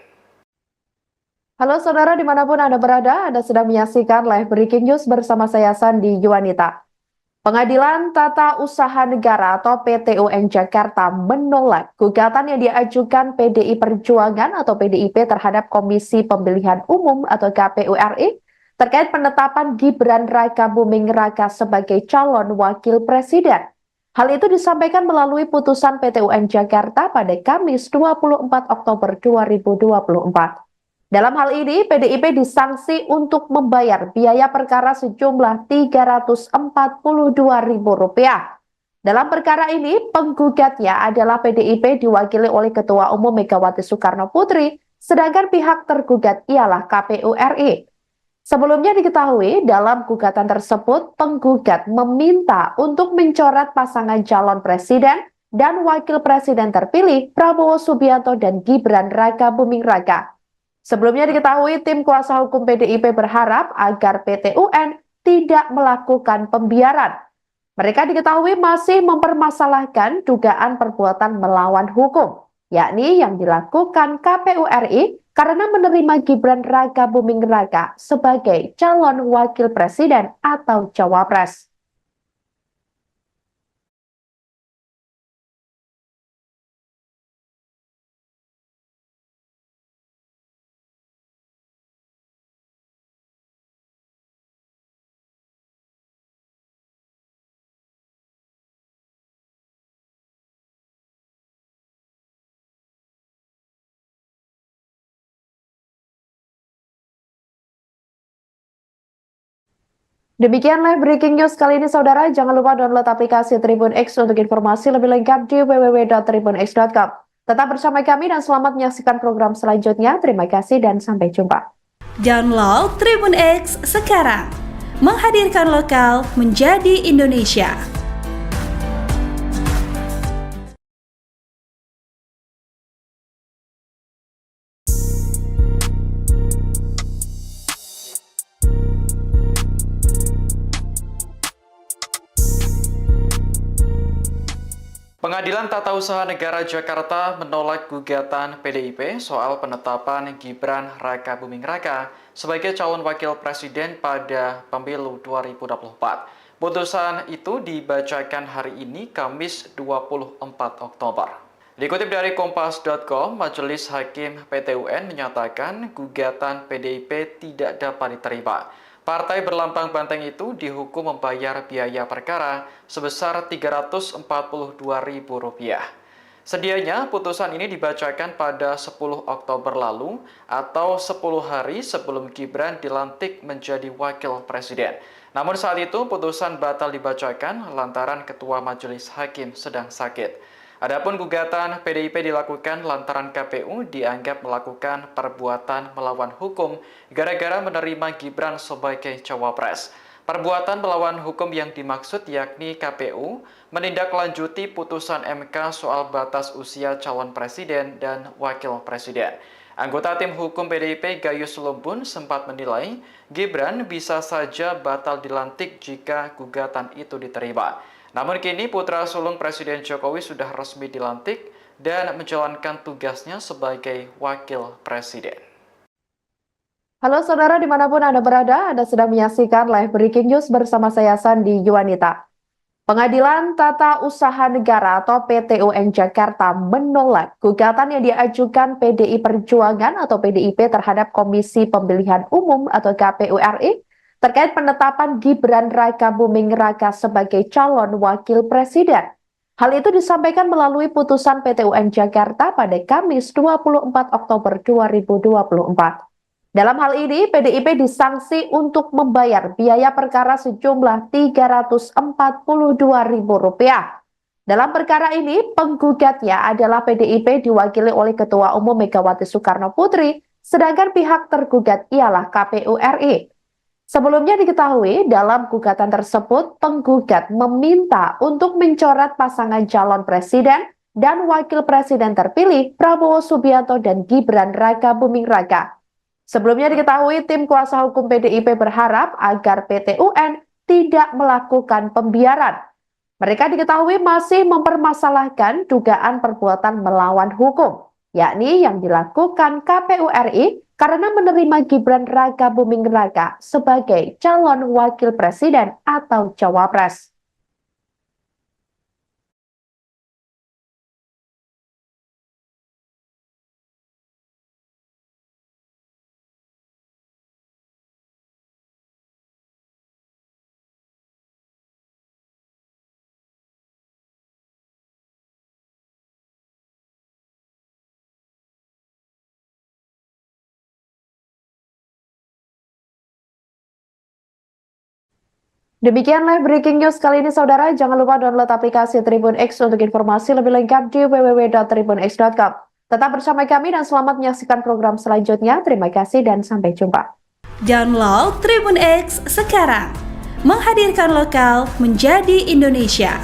Halo saudara dimanapun Anda berada, Anda sedang menyaksikan live breaking news bersama saya Sandi Yuwanita. Pengadilan Tata Usaha Negara atau PT UN Jakarta menolak gugatan yang diajukan PDI Perjuangan atau PDIP terhadap Komisi Pemilihan Umum atau KPU RI terkait penetapan Gibran Rakabuming Raka sebagai calon wakil presiden. Hal itu disampaikan melalui putusan PT UN Jakarta pada Kamis 24 Oktober 2024. Dalam hal ini, PDIP disanksi untuk membayar biaya perkara sejumlah Rp342.000. Dalam perkara ini, penggugatnya adalah PDIP diwakili oleh Ketua Umum Megawati Soekarno Putri, sedangkan pihak tergugat ialah KPU RI. Sebelumnya diketahui, dalam gugatan tersebut, penggugat meminta untuk mencoret pasangan calon presiden dan wakil presiden terpilih Prabowo Subianto dan Gibran Rakabuming Raka. Sebelumnya diketahui tim kuasa hukum PDIP berharap agar PT UN tidak melakukan pembiaran. Mereka diketahui masih mempermasalahkan dugaan perbuatan melawan hukum, yakni yang dilakukan KPU RI karena menerima Gibran Rakabuming Raka sebagai calon wakil presiden atau cawapres. Demikian live breaking news kali ini saudara, jangan lupa download aplikasi Tribun X untuk informasi lebih lengkap di www.tribunx.com. Tetap bersama kami dan selamat menyaksikan program selanjutnya. Terima kasih dan sampai jumpa. Download Tribun X sekarang, menghadirkan lokal menjadi Indonesia. Pengadilan Tata Usaha Negara Jakarta menolak gugatan PDIP soal penetapan Gibran Rakabuming Raka sebagai calon wakil presiden pada pemilu 2024. Putusan itu dibacakan hari ini, Kamis 24 Oktober. Dikutip dari Kompas.com, Majelis Hakim PT UN menyatakan gugatan PDIP tidak dapat diterima. Partai berlambang banteng itu dihukum membayar biaya perkara sebesar Rp342.000. Sedianya putusan ini dibacakan pada 10 Oktober lalu atau 10 hari sebelum Gibran dilantik menjadi wakil presiden. Namun saat itu putusan batal dibacakan lantaran Ketua Majelis Hakim sedang sakit. Adapun gugatan PDIP dilakukan lantaran KPU dianggap melakukan perbuatan melawan hukum gara-gara menerima Gibran sebagai cawapres. Perbuatan melawan hukum yang dimaksud yakni KPU menindaklanjuti putusan MK soal batas usia calon presiden dan wakil presiden. Anggota tim hukum PDIP Gayus Lumbun sempat menilai Gibran bisa saja batal dilantik jika gugatan itu diterima. Namun kini putra sulung Presiden Jokowi sudah resmi dilantik dan menjalankan tugasnya sebagai wakil presiden. Halo saudara dimanapun Anda berada, Anda sedang menyaksikan live breaking news bersama saya Sandi Yuwanita. Pengadilan Tata Usaha Negara atau PT UN Jakarta menolak gugatan yang diajukan PDI Perjuangan atau PDIP terhadap Komisi Pemilihan Umum atau KPU RI terkait penetapan Gibran Rakabuming Raka sebagai calon wakil presiden. Hal itu disampaikan melalui putusan PT UN Jakarta pada Kamis 24 Oktober 2024. Dalam hal ini, PDIP disanksi untuk membayar biaya perkara sejumlah Rp342.000. Dalam perkara ini, penggugatnya adalah PDIP diwakili oleh Ketua Umum Megawati Soekarno Putri, sedangkan pihak tergugat ialah KPU RI. Sebelumnya diketahui, dalam gugatan tersebut, penggugat meminta untuk mencoret pasangan calon presiden dan wakil presiden terpilih Prabowo Subianto dan Gibran Rakabuming Raka. Sebelumnya diketahui, tim kuasa hukum PDIP berharap agar PT UN tidak melakukan pembiaran. Mereka diketahui masih mempermasalahkan dugaan perbuatan melawan hukum, yakni yang dilakukan KPU RI karena menerima Gibran Rakabuming Raka sebagai calon wakil presiden atau cawapres. Demikian live breaking news kali ini saudara, jangan lupa download aplikasi Tribun X untuk informasi lebih lengkap di www.tribunx.com. Tetap bersama kami dan selamat menyaksikan program selanjutnya. Terima kasih dan sampai jumpa. Download Tribun X sekarang. Menghadirkan lokal menjadi Indonesia.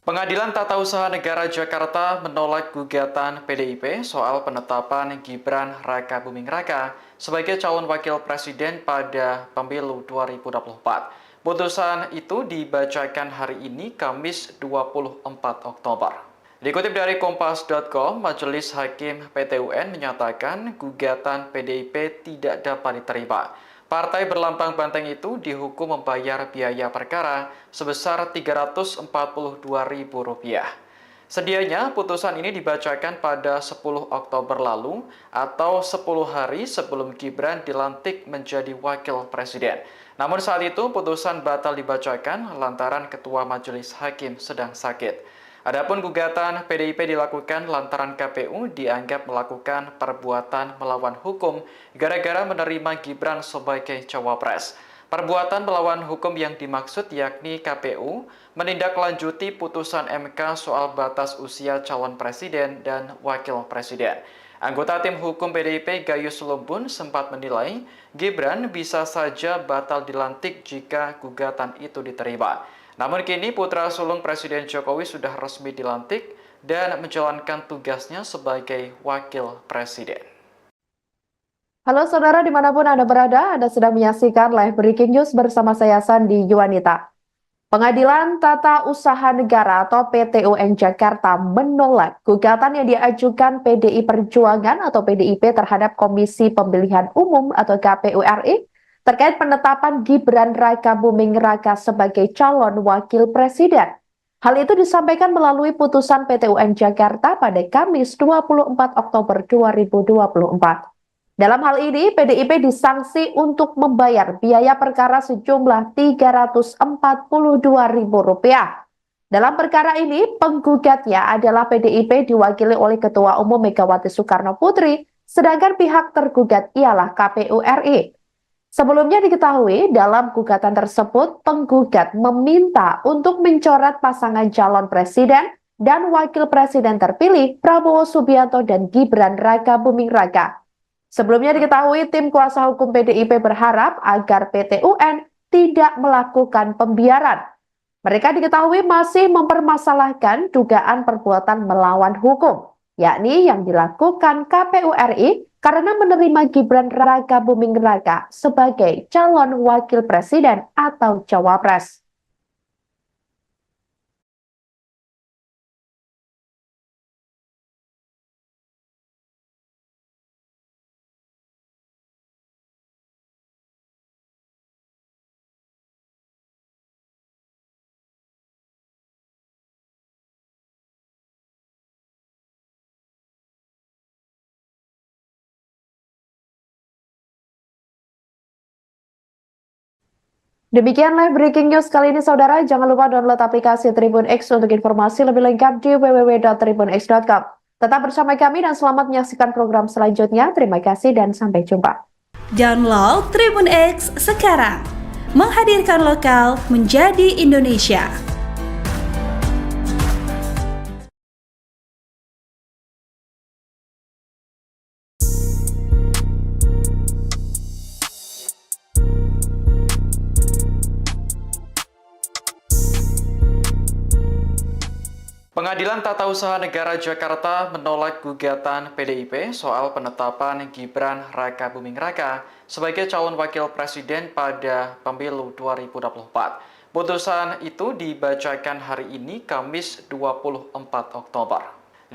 Pengadilan Tata Usaha Negara Jakarta menolak gugatan PDIP soal penetapan Gibran Rakabuming Raka sebagai calon wakil presiden pada pemilu 2024. Putusan itu dibacakan hari ini, Kamis 24 Oktober. Dikutip dari Kompas.com, Majelis Hakim PT UN menyatakan gugatan PDIP tidak dapat diterima. Partai berlambang banteng itu dihukum membayar biaya perkara sebesar Rp342.000. Sedianya putusan ini dibacakan pada 10 Oktober lalu atau 10 hari sebelum Gibran dilantik menjadi wakil presiden. Namun saat itu putusan batal dibacakan lantaran Ketua Majelis Hakim sedang sakit. Adapun gugatan PDIP dilakukan lantaran KPU dianggap melakukan perbuatan melawan hukum gara-gara menerima Gibran sebagai cawapres. Perbuatan melawan hukum yang dimaksud yakni KPU menindaklanjuti putusan MK soal batas usia calon presiden dan wakil presiden. Anggota tim hukum PDIP Gayus Lumbun sempat menilai Gibran bisa saja batal dilantik jika gugatan itu diterima. Namun kini putra sulung Presiden Jokowi sudah resmi dilantik dan menjalankan tugasnya sebagai wakil presiden. Halo saudara dimanapun Anda berada, Anda sedang menyaksikan live breaking news bersama saya Sandi Yuwanita. Pengadilan Tata Usaha Negara atau PT UN Jakarta menolak gugatan yang diajukan PDI Perjuangan atau PDIP terhadap Komisi Pemilihan Umum atau KPU RI terkait penetapan Gibran Rakabuming Raka sebagai calon wakil presiden. Hal itu disampaikan melalui putusan PT UN Jakarta pada Kamis 24 Oktober 2024. Dalam hal ini, PDIP disanksi untuk membayar biaya perkara sejumlah Rp342.000. Dalam perkara ini, penggugatnya adalah PDIP diwakili oleh Ketua Umum Megawati Soekarno Putri, sedangkan pihak tergugat ialah KPU RI. Sebelumnya diketahui dalam gugatan tersebut penggugat meminta untuk mencoret pasangan calon presiden dan wakil presiden terpilih Prabowo Subianto dan Gibran Rakabuming Raka. Sebelumnya diketahui tim kuasa hukum PDIP berharap agar PT UN tidak melakukan pembiaran. Mereka diketahui masih mempermasalahkan dugaan perbuatan melawan hukum, yakni yang dilakukan KPU RI karena menerima Gibran Rakabuming Raka sebagai calon wakil presiden atau cawapres. Demikian live breaking news kali ini saudara, jangan lupa download aplikasi Tribun X untuk informasi lebih lengkap di www.tribunx.com. Tetap bersama kami dan selamat menyaksikan program selanjutnya. Terima kasih dan sampai jumpa. Download Tribun X sekarang. Menghadirkan lokal menjadi Indonesia. Pengadilan Tata Usaha Negara Jakarta menolak gugatan PDIP soal penetapan Gibran Rakabuming Raka sebagai calon wakil presiden pada pemilu 2024. Putusan itu dibacakan hari ini, Kamis 24 Oktober.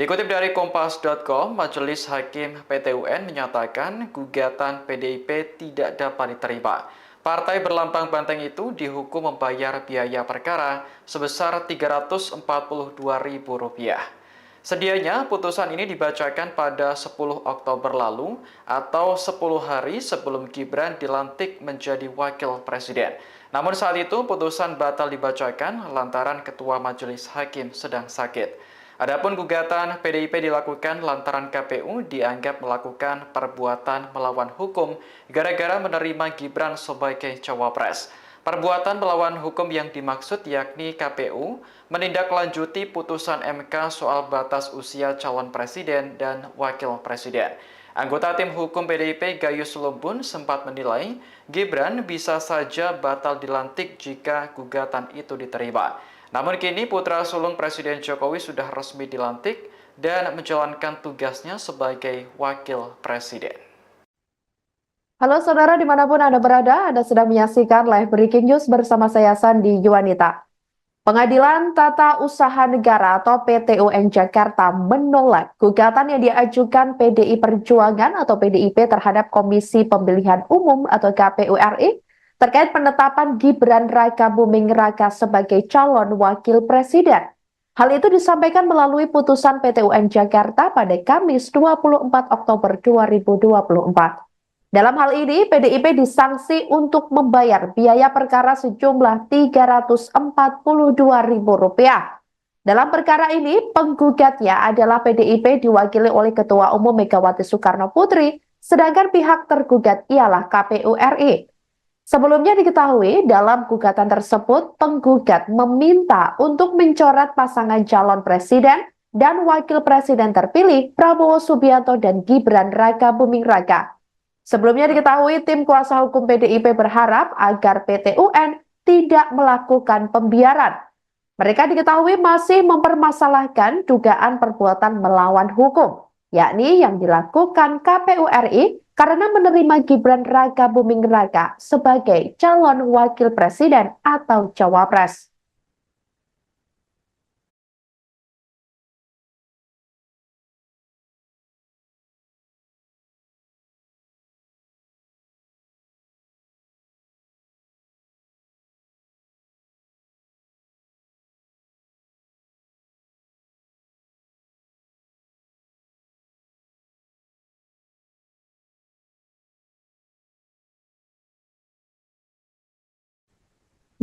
Dikutip dari Kompas.com, Majelis Hakim PT UN menyatakan gugatan PDIP tidak dapat diterima. Partai berlambang banteng itu dihukum membayar biaya perkara sebesar Rp342.000. Sedianya putusan ini dibacakan pada 10 Oktober lalu atau 10 hari sebelum Gibran dilantik menjadi wakil presiden. Namun saat itu putusan batal dibacakan lantaran Ketua Majelis Hakim sedang sakit. Adapun gugatan PDIP dilakukan lantaran KPU dianggap melakukan perbuatan melawan hukum gara-gara menerima Gibran sebagai cawapres. Perbuatan melawan hukum yang dimaksud yakni KPU menindaklanjuti putusan MK soal batas usia calon presiden dan wakil presiden. Anggota tim hukum PDIP Gayus Lumbun sempat menilai Gibran bisa saja batal dilantik jika gugatan itu diterima. Namun kini putra sulung Presiden Jokowi sudah resmi dilantik dan menjalankan tugasnya sebagai wakil presiden. Halo saudara dimanapun Anda berada, Anda sedang menyaksikan live breaking news bersama saya Sandi Yuwanita. Pengadilan Tata Usaha Negara atau PT UN Jakarta menolak gugatan yang diajukan PDI Perjuangan atau PDIP terhadap Komisi Pemilihan Umum atau KPU RI terkait penetapan Gibran Rakabuming Raka sebagai calon wakil presiden. Hal itu disampaikan melalui putusan PT UN Jakarta pada Kamis 24 Oktober 2024. Dalam hal ini, PDIP disanksi untuk membayar biaya perkara sejumlah Rp342.000. Dalam perkara ini, penggugatnya adalah PDIP diwakili oleh Ketua Umum Megawati Soekarno Putri, sedangkan pihak tergugat ialah KPU RI. Sebelumnya diketahui dalam gugatan tersebut penggugat meminta untuk mencoret pasangan calon presiden dan wakil presiden terpilih Prabowo Subianto dan Gibran Rakabuming Raka. Sebelumnya diketahui tim kuasa hukum PDIP berharap agar PT UN tidak melakukan pembiaran. Mereka diketahui masih mempermasalahkan dugaan perbuatan melawan hukum, yakni yang dilakukan KPU RI karena menerima Gibran Rakabuming Raka sebagai calon wakil presiden atau cawapres.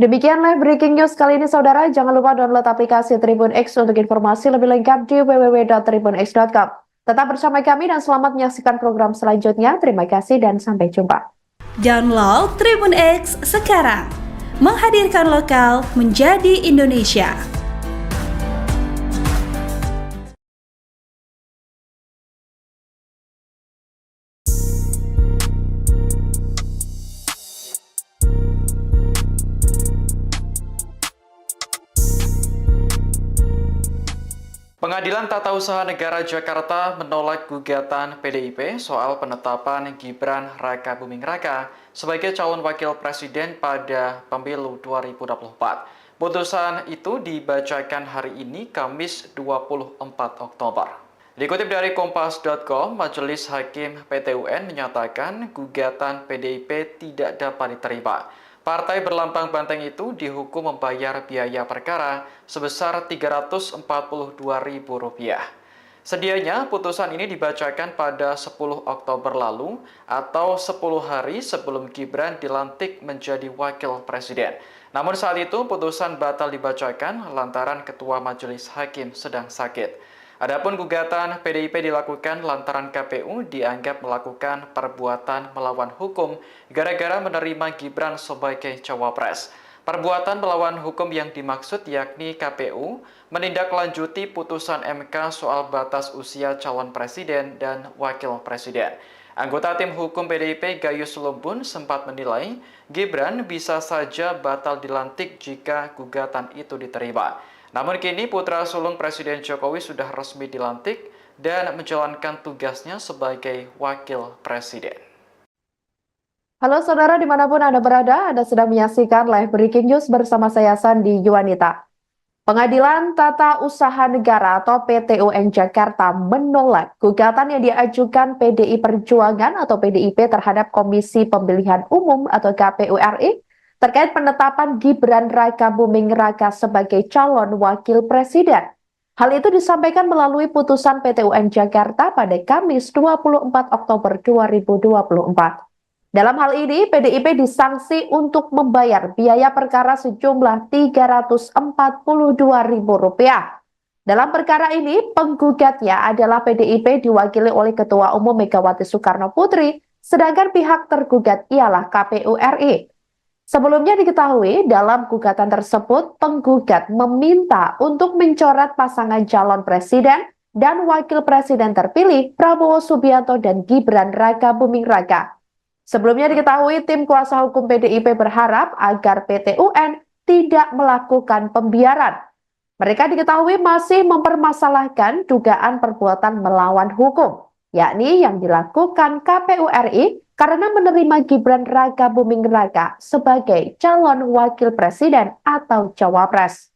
Demikian live breaking news kali ini saudara, jangan lupa download aplikasi Tribun X untuk informasi lebih lengkap di www.tribunx.com. Tetap bersama kami dan selamat menyaksikan program selanjutnya. Terima kasih dan sampai jumpa. Download Tribun X sekarang. Menghadirkan lokal menjadi Indonesia. Pengadilan Tata Usaha Negara Jakarta menolak gugatan PDIP soal penetapan Gibran Rakabuming Raka sebagai calon wakil presiden pada pemilu 2024. Putusan itu dibacakan hari ini, Kamis 24 Oktober. Dikutip dari Kompas.com, Majelis Hakim PT UN menyatakan gugatan PDIP tidak dapat diterima. Partai berlambang banteng itu dihukum membayar biaya perkara sebesar Rp342.000. Sedianya putusan ini dibacakan pada 10 Oktober lalu atau 10 hari sebelum Gibran dilantik menjadi wakil presiden. Namun saat itu putusan batal dibacakan lantaran Ketua Majelis Hakim sedang sakit. Adapun gugatan PDIP dilakukan lantaran KPU dianggap melakukan perbuatan melawan hukum gara-gara menerima Gibran sebagai cawapres. Perbuatan melawan hukum yang dimaksud yakni KPU menindaklanjuti putusan MK soal batas usia calon presiden dan wakil presiden. Anggota tim hukum PDIP Gayus Lumbun sempat menilai Gibran bisa saja batal dilantik jika gugatan itu diterima. Namun kini putra sulung Presiden Jokowi sudah resmi dilantik dan menjalankan tugasnya sebagai wakil presiden. Halo saudara dimanapun Anda berada, Anda sedang menyaksikan live breaking news bersama saya Sandi Yuwanita. Pengadilan Tata Usaha Negara atau PT UN Jakarta menolak gugatan yang diajukan PDI Perjuangan atau PDIP terhadap Komisi Pemilihan Umum atau KPU RI terkait penetapan Gibran Rakabuming Raka sebagai calon wakil presiden. Hal itu disampaikan melalui putusan PT UN Jakarta pada Kamis 24 Oktober 2024. Dalam hal ini, PDIP disanksi untuk membayar biaya perkara sejumlah Rp342.000. Dalam perkara ini, penggugatnya adalah PDIP diwakili oleh Ketua Umum Megawati Soekarno Putri, sedangkan pihak tergugat ialah KPU RI. Sebelumnya diketahui, dalam gugatan tersebut, penggugat meminta untuk mencoret pasangan calon presiden dan wakil presiden terpilih Prabowo Subianto dan Gibran Rakabuming Raka. Sebelumnya diketahui tim kuasa hukum PDIP berharap agar PT UN tidak melakukan pembiaran. Mereka diketahui masih mempermasalahkan dugaan perbuatan melawan hukum, yakni yang dilakukan KPU RI karena menerima Gibran Rakabuming Raka sebagai calon wakil presiden atau cawapres.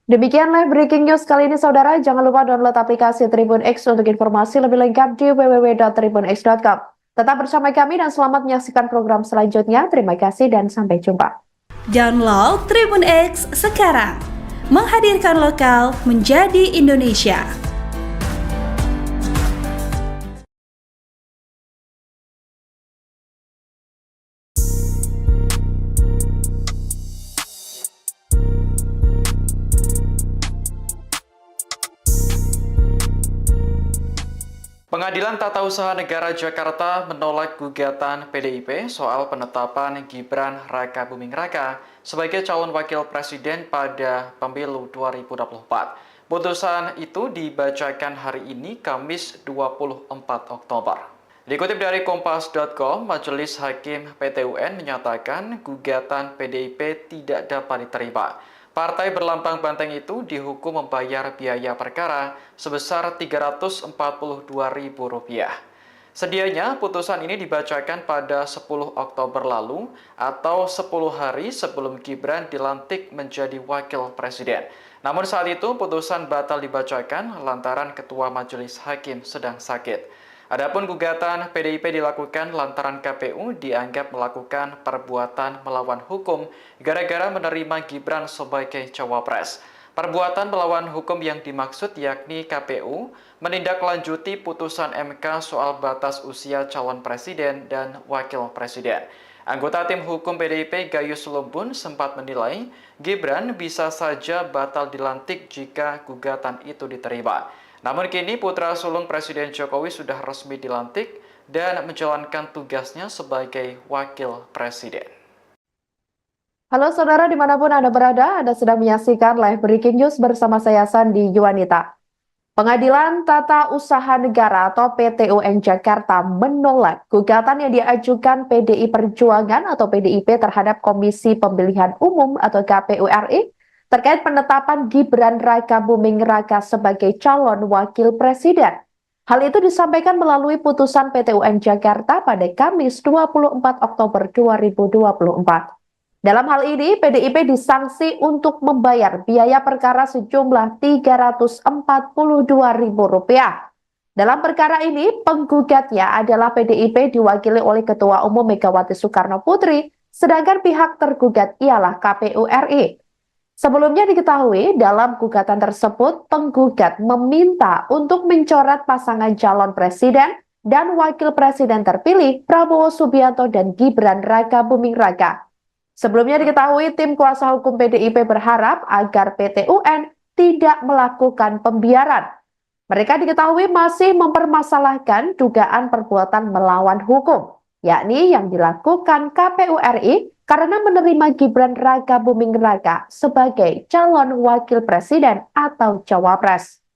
Demikian live breaking news kali ini saudara, jangan lupa download aplikasi Tribun X untuk informasi lebih lengkap di www.tribunx.com. Tetap bersama kami dan selamat menyaksikan program selanjutnya. Terima kasih dan sampai jumpa. Download Tribun X sekarang, menghadirkan lokal menjadi Indonesia. Pengadilan Tata Usaha Negara Jakarta menolak gugatan PDIP soal penetapan Gibran Rakabuming Raka sebagai calon wakil presiden pada pemilu 2024. Putusan itu dibacakan hari ini, Kamis 24 Oktober. Dikutip dari Kompas.com, Majelis Hakim PT UN menyatakan gugatan PDIP tidak dapat diterima. Partai berlambang banteng itu dihukum membayar biaya perkara sebesar Rp342.000. Sedianya putusan ini dibacakan pada 10 Oktober lalu atau 10 hari sebelum Gibran dilantik menjadi wakil presiden. Namun saat itu putusan batal dibacakan lantaran Ketua Majelis Hakim sedang sakit. Adapun gugatan PDIP dilakukan lantaran KPU dianggap melakukan perbuatan melawan hukum gara-gara menerima Gibran sebagai cawapres. Perbuatan melawan hukum yang dimaksud yakni KPU menindaklanjuti putusan MK soal batas usia calon presiden dan wakil presiden. Anggota tim hukum PDIP Gayus Lumbun sempat menilai Gibran bisa saja batal dilantik jika gugatan itu diterima. Namun kini putra sulung Presiden Jokowi sudah resmi dilantik dan menjalankan tugasnya sebagai wakil presiden. Halo saudara dimanapun Anda berada, Anda sedang menyaksikan live breaking news bersama saya Sandi Yuwanita. Pengadilan Tata Usaha Negara atau PT UN Jakarta menolak gugatan yang diajukan PDI Perjuangan atau PDIP terhadap Komisi Pemilihan Umum atau KPU RI terkait penetapan Gibran Rakabuming Raka sebagai calon wakil presiden. Hal itu disampaikan melalui putusan PT UN Jakarta pada Kamis 24 Oktober 2024. Dalam hal ini, PDIP disanksi untuk membayar biaya perkara sejumlah Rp342.000. Dalam perkara ini, penggugatnya adalah PDIP diwakili oleh Ketua Umum Megawati Soekarno Putri, sedangkan pihak tergugat ialah KPU RI. Sebelumnya diketahui, dalam gugatan tersebut, penggugat meminta untuk mencoret pasangan calon presiden dan wakil presiden terpilih Prabowo Subianto dan Gibran Rakabuming Raka. Sebelumnya diketahui, tim kuasa hukum PDIP berharap agar PT UN tidak melakukan pembiaran. Mereka diketahui masih mempermasalahkan dugaan perbuatan melawan hukum, yakni yang dilakukan KPU RI karena menerima Gibran Rakabuming Raka sebagai calon wakil presiden atau cawapres.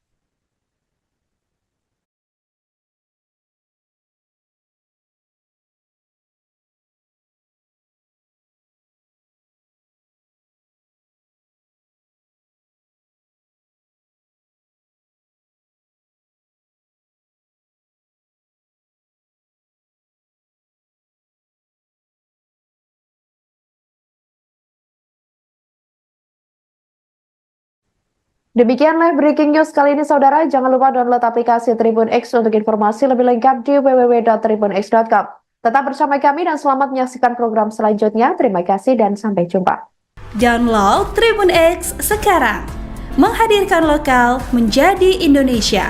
Demikianlah breaking news kali ini saudara. Jangan lupa download aplikasi Tribun X untuk informasi lebih lengkap di www.tribunx.com. Tetap bersama kami dan selamat menyaksikan program selanjutnya. Terima kasih dan sampai jumpa. Download Tribun X sekarang. Menghadirkan lokal menjadi Indonesia.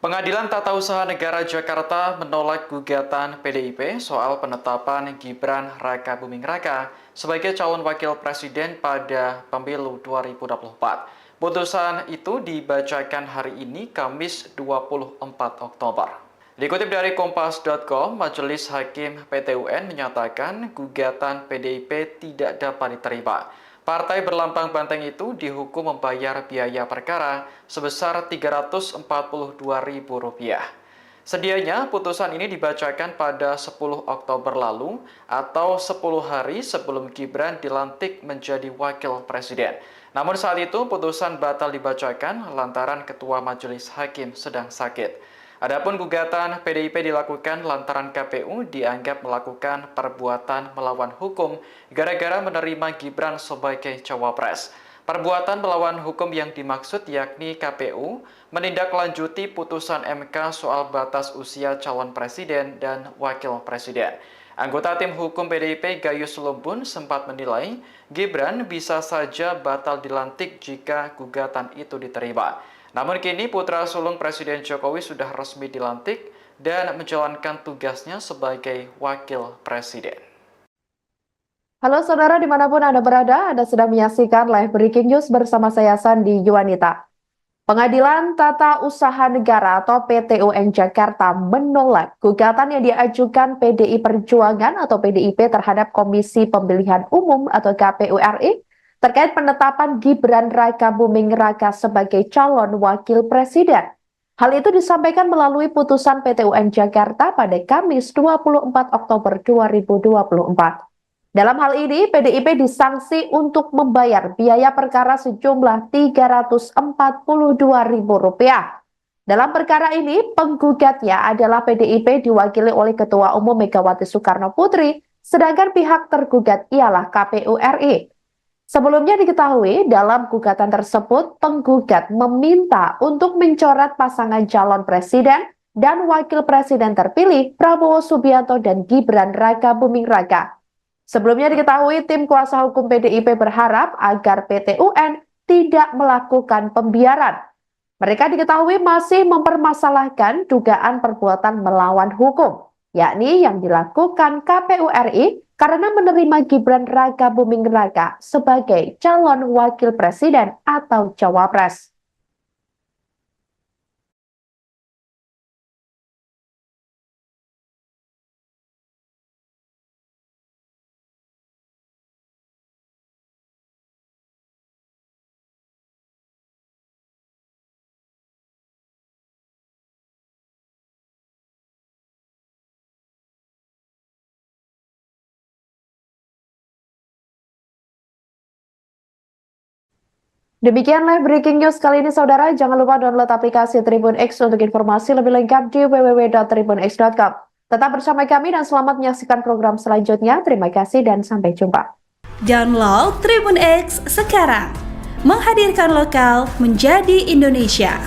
Pengadilan Tata Usaha Negara Jakarta menolak gugatan PDIP soal penetapan Gibran Rakabuming Raka sebagai calon wakil presiden pada pemilu 2024. Putusan itu dibacakan hari ini, Kamis 24 Oktober. Dikutip dari Kompas.com, Majelis Hakim PT UN menyatakan gugatan PDIP tidak dapat diterima. Partai berlambang banteng itu dihukum membayar biaya perkara sebesar Rp342.000. Sedianya putusan ini dibacakan pada 10 Oktober lalu atau 10 hari sebelum Gibran dilantik menjadi wakil presiden. Namun saat itu putusan batal dibacakan lantaran Ketua Majelis Hakim sedang sakit. Adapun gugatan PDIP dilakukan lantaran KPU dianggap melakukan perbuatan melawan hukum gara-gara menerima Gibran sebagai cawapres. Perbuatan melawan hukum yang dimaksud yakni KPU menindaklanjuti putusan MK soal batas usia calon presiden dan wakil presiden. Anggota tim hukum PDIP Gayus Lumbun sempat menilai Gibran bisa saja batal dilantik jika gugatan itu diterima. Namun kini putra sulung Presiden Jokowi sudah resmi dilantik dan menjalankan tugasnya sebagai wakil presiden. Halo saudara dimanapun Anda berada, Anda sedang menyaksikan live breaking news bersama saya Sandi Yuwanita. Pengadilan Tata Usaha Negara atau PT UN Jakarta menolak gugatan yang diajukan PDI Perjuangan atau PDIP terhadap Komisi Pemilihan Umum atau KPU RI terkait penetapan Gibran Rakabuming Raka sebagai calon wakil presiden. Hal itu disampaikan melalui putusan PT UN Jakarta pada Kamis 24 Oktober 2024. Dalam hal ini, PDIP disanksi untuk membayar biaya perkara sejumlah Rp342.000. Dalam perkara ini, penggugatnya adalah PDIP diwakili oleh Ketua Umum Megawati Soekarno Putri, sedangkan pihak tergugat ialah KPU RI. Sebelumnya diketahui dalam gugatan tersebut penggugat meminta untuk mencoret pasangan calon presiden dan wakil presiden terpilih Prabowo Subianto dan Gibran Rakabuming Raka. Sebelumnya diketahui tim kuasa hukum PDIP berharap agar PT UN tidak melakukan pembiaran. Mereka diketahui masih mempermasalahkan dugaan perbuatan melawan hukum, yakni yang dilakukan KPU RI karena menerima Gibran Rakabuming Raka sebagai calon wakil presiden atau cawapres. Demikianlah breaking news kali ini saudara. Jangan lupa download aplikasi Tribun X untuk informasi lebih lengkap di www.tribunx.com. Tetap bersama kami dan selamat menyaksikan program selanjutnya. Terima kasih dan sampai jumpa. Download Tribun X sekarang. Menghadirkan lokal menjadi Indonesia.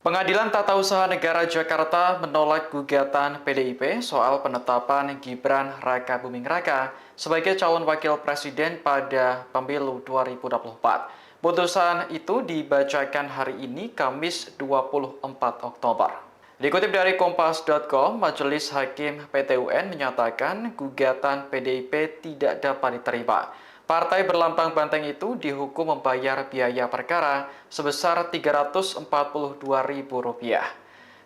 Pengadilan Tata Usaha Negara Jakarta menolak gugatan PDIP soal penetapan Gibran Raka Buming Raka sebagai calon wakil presiden pada pemilu 2024. Putusan itu dibacakan hari ini, Kamis 24 Oktober. Dikutip dari Kompas.com, Majelis Hakim PT UN menyatakan gugatan PDIP tidak dapat diterima. Partai berlambang banteng itu dihukum membayar biaya perkara sebesar Rp342.000.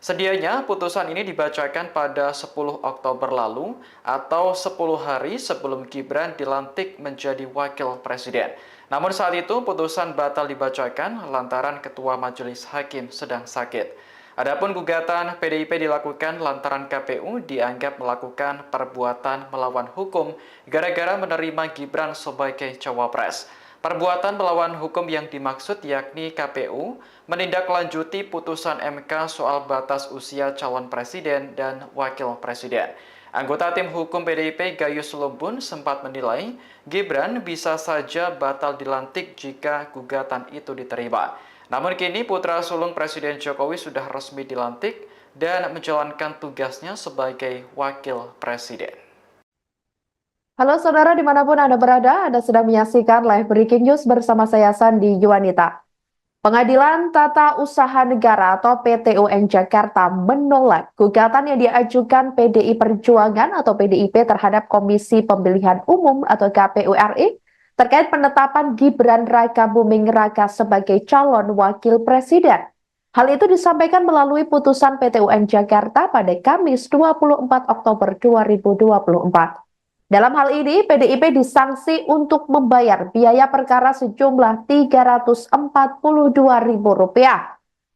Sedianya putusan ini dibacakan pada 10 Oktober lalu atau 10 hari sebelum Gibran dilantik menjadi wakil presiden. Namun saat itu putusan batal dibacakan lantaran Ketua Majelis Hakim sedang sakit. Adapun gugatan PDIP dilakukan lantaran KPU dianggap melakukan perbuatan melawan hukum gara-gara menerima Gibran sebagai cawapres. Perbuatan melawan hukum yang dimaksud yakni KPU menindaklanjuti putusan MK soal batas usia calon presiden dan wakil presiden. Anggota tim hukum PDIP Gayus Lumbun sempat menilai Gibran bisa saja batal dilantik jika gugatan itu diterima. Namun kini putra sulung Presiden Jokowi sudah resmi dilantik dan menjalankan tugasnya sebagai wakil presiden. Halo saudara dimanapun Anda berada, Anda sedang menyaksikan live breaking news bersama saya Sandi Yuwanita. Pengadilan Tata Usaha Negara atau PT UN Jakarta menolak gugatan yang diajukan PDI Perjuangan atau PDIP terhadap Komisi Pemilihan Umum atau KPU RI terkait penetapan Gibran Raka Buming Raka sebagai calon wakil presiden. Hal itu disampaikan melalui putusan PT UN Jakarta pada Kamis 24 Oktober 2024. Dalam hal ini, PDIP disanksi untuk membayar biaya perkara sejumlah Rp342.000.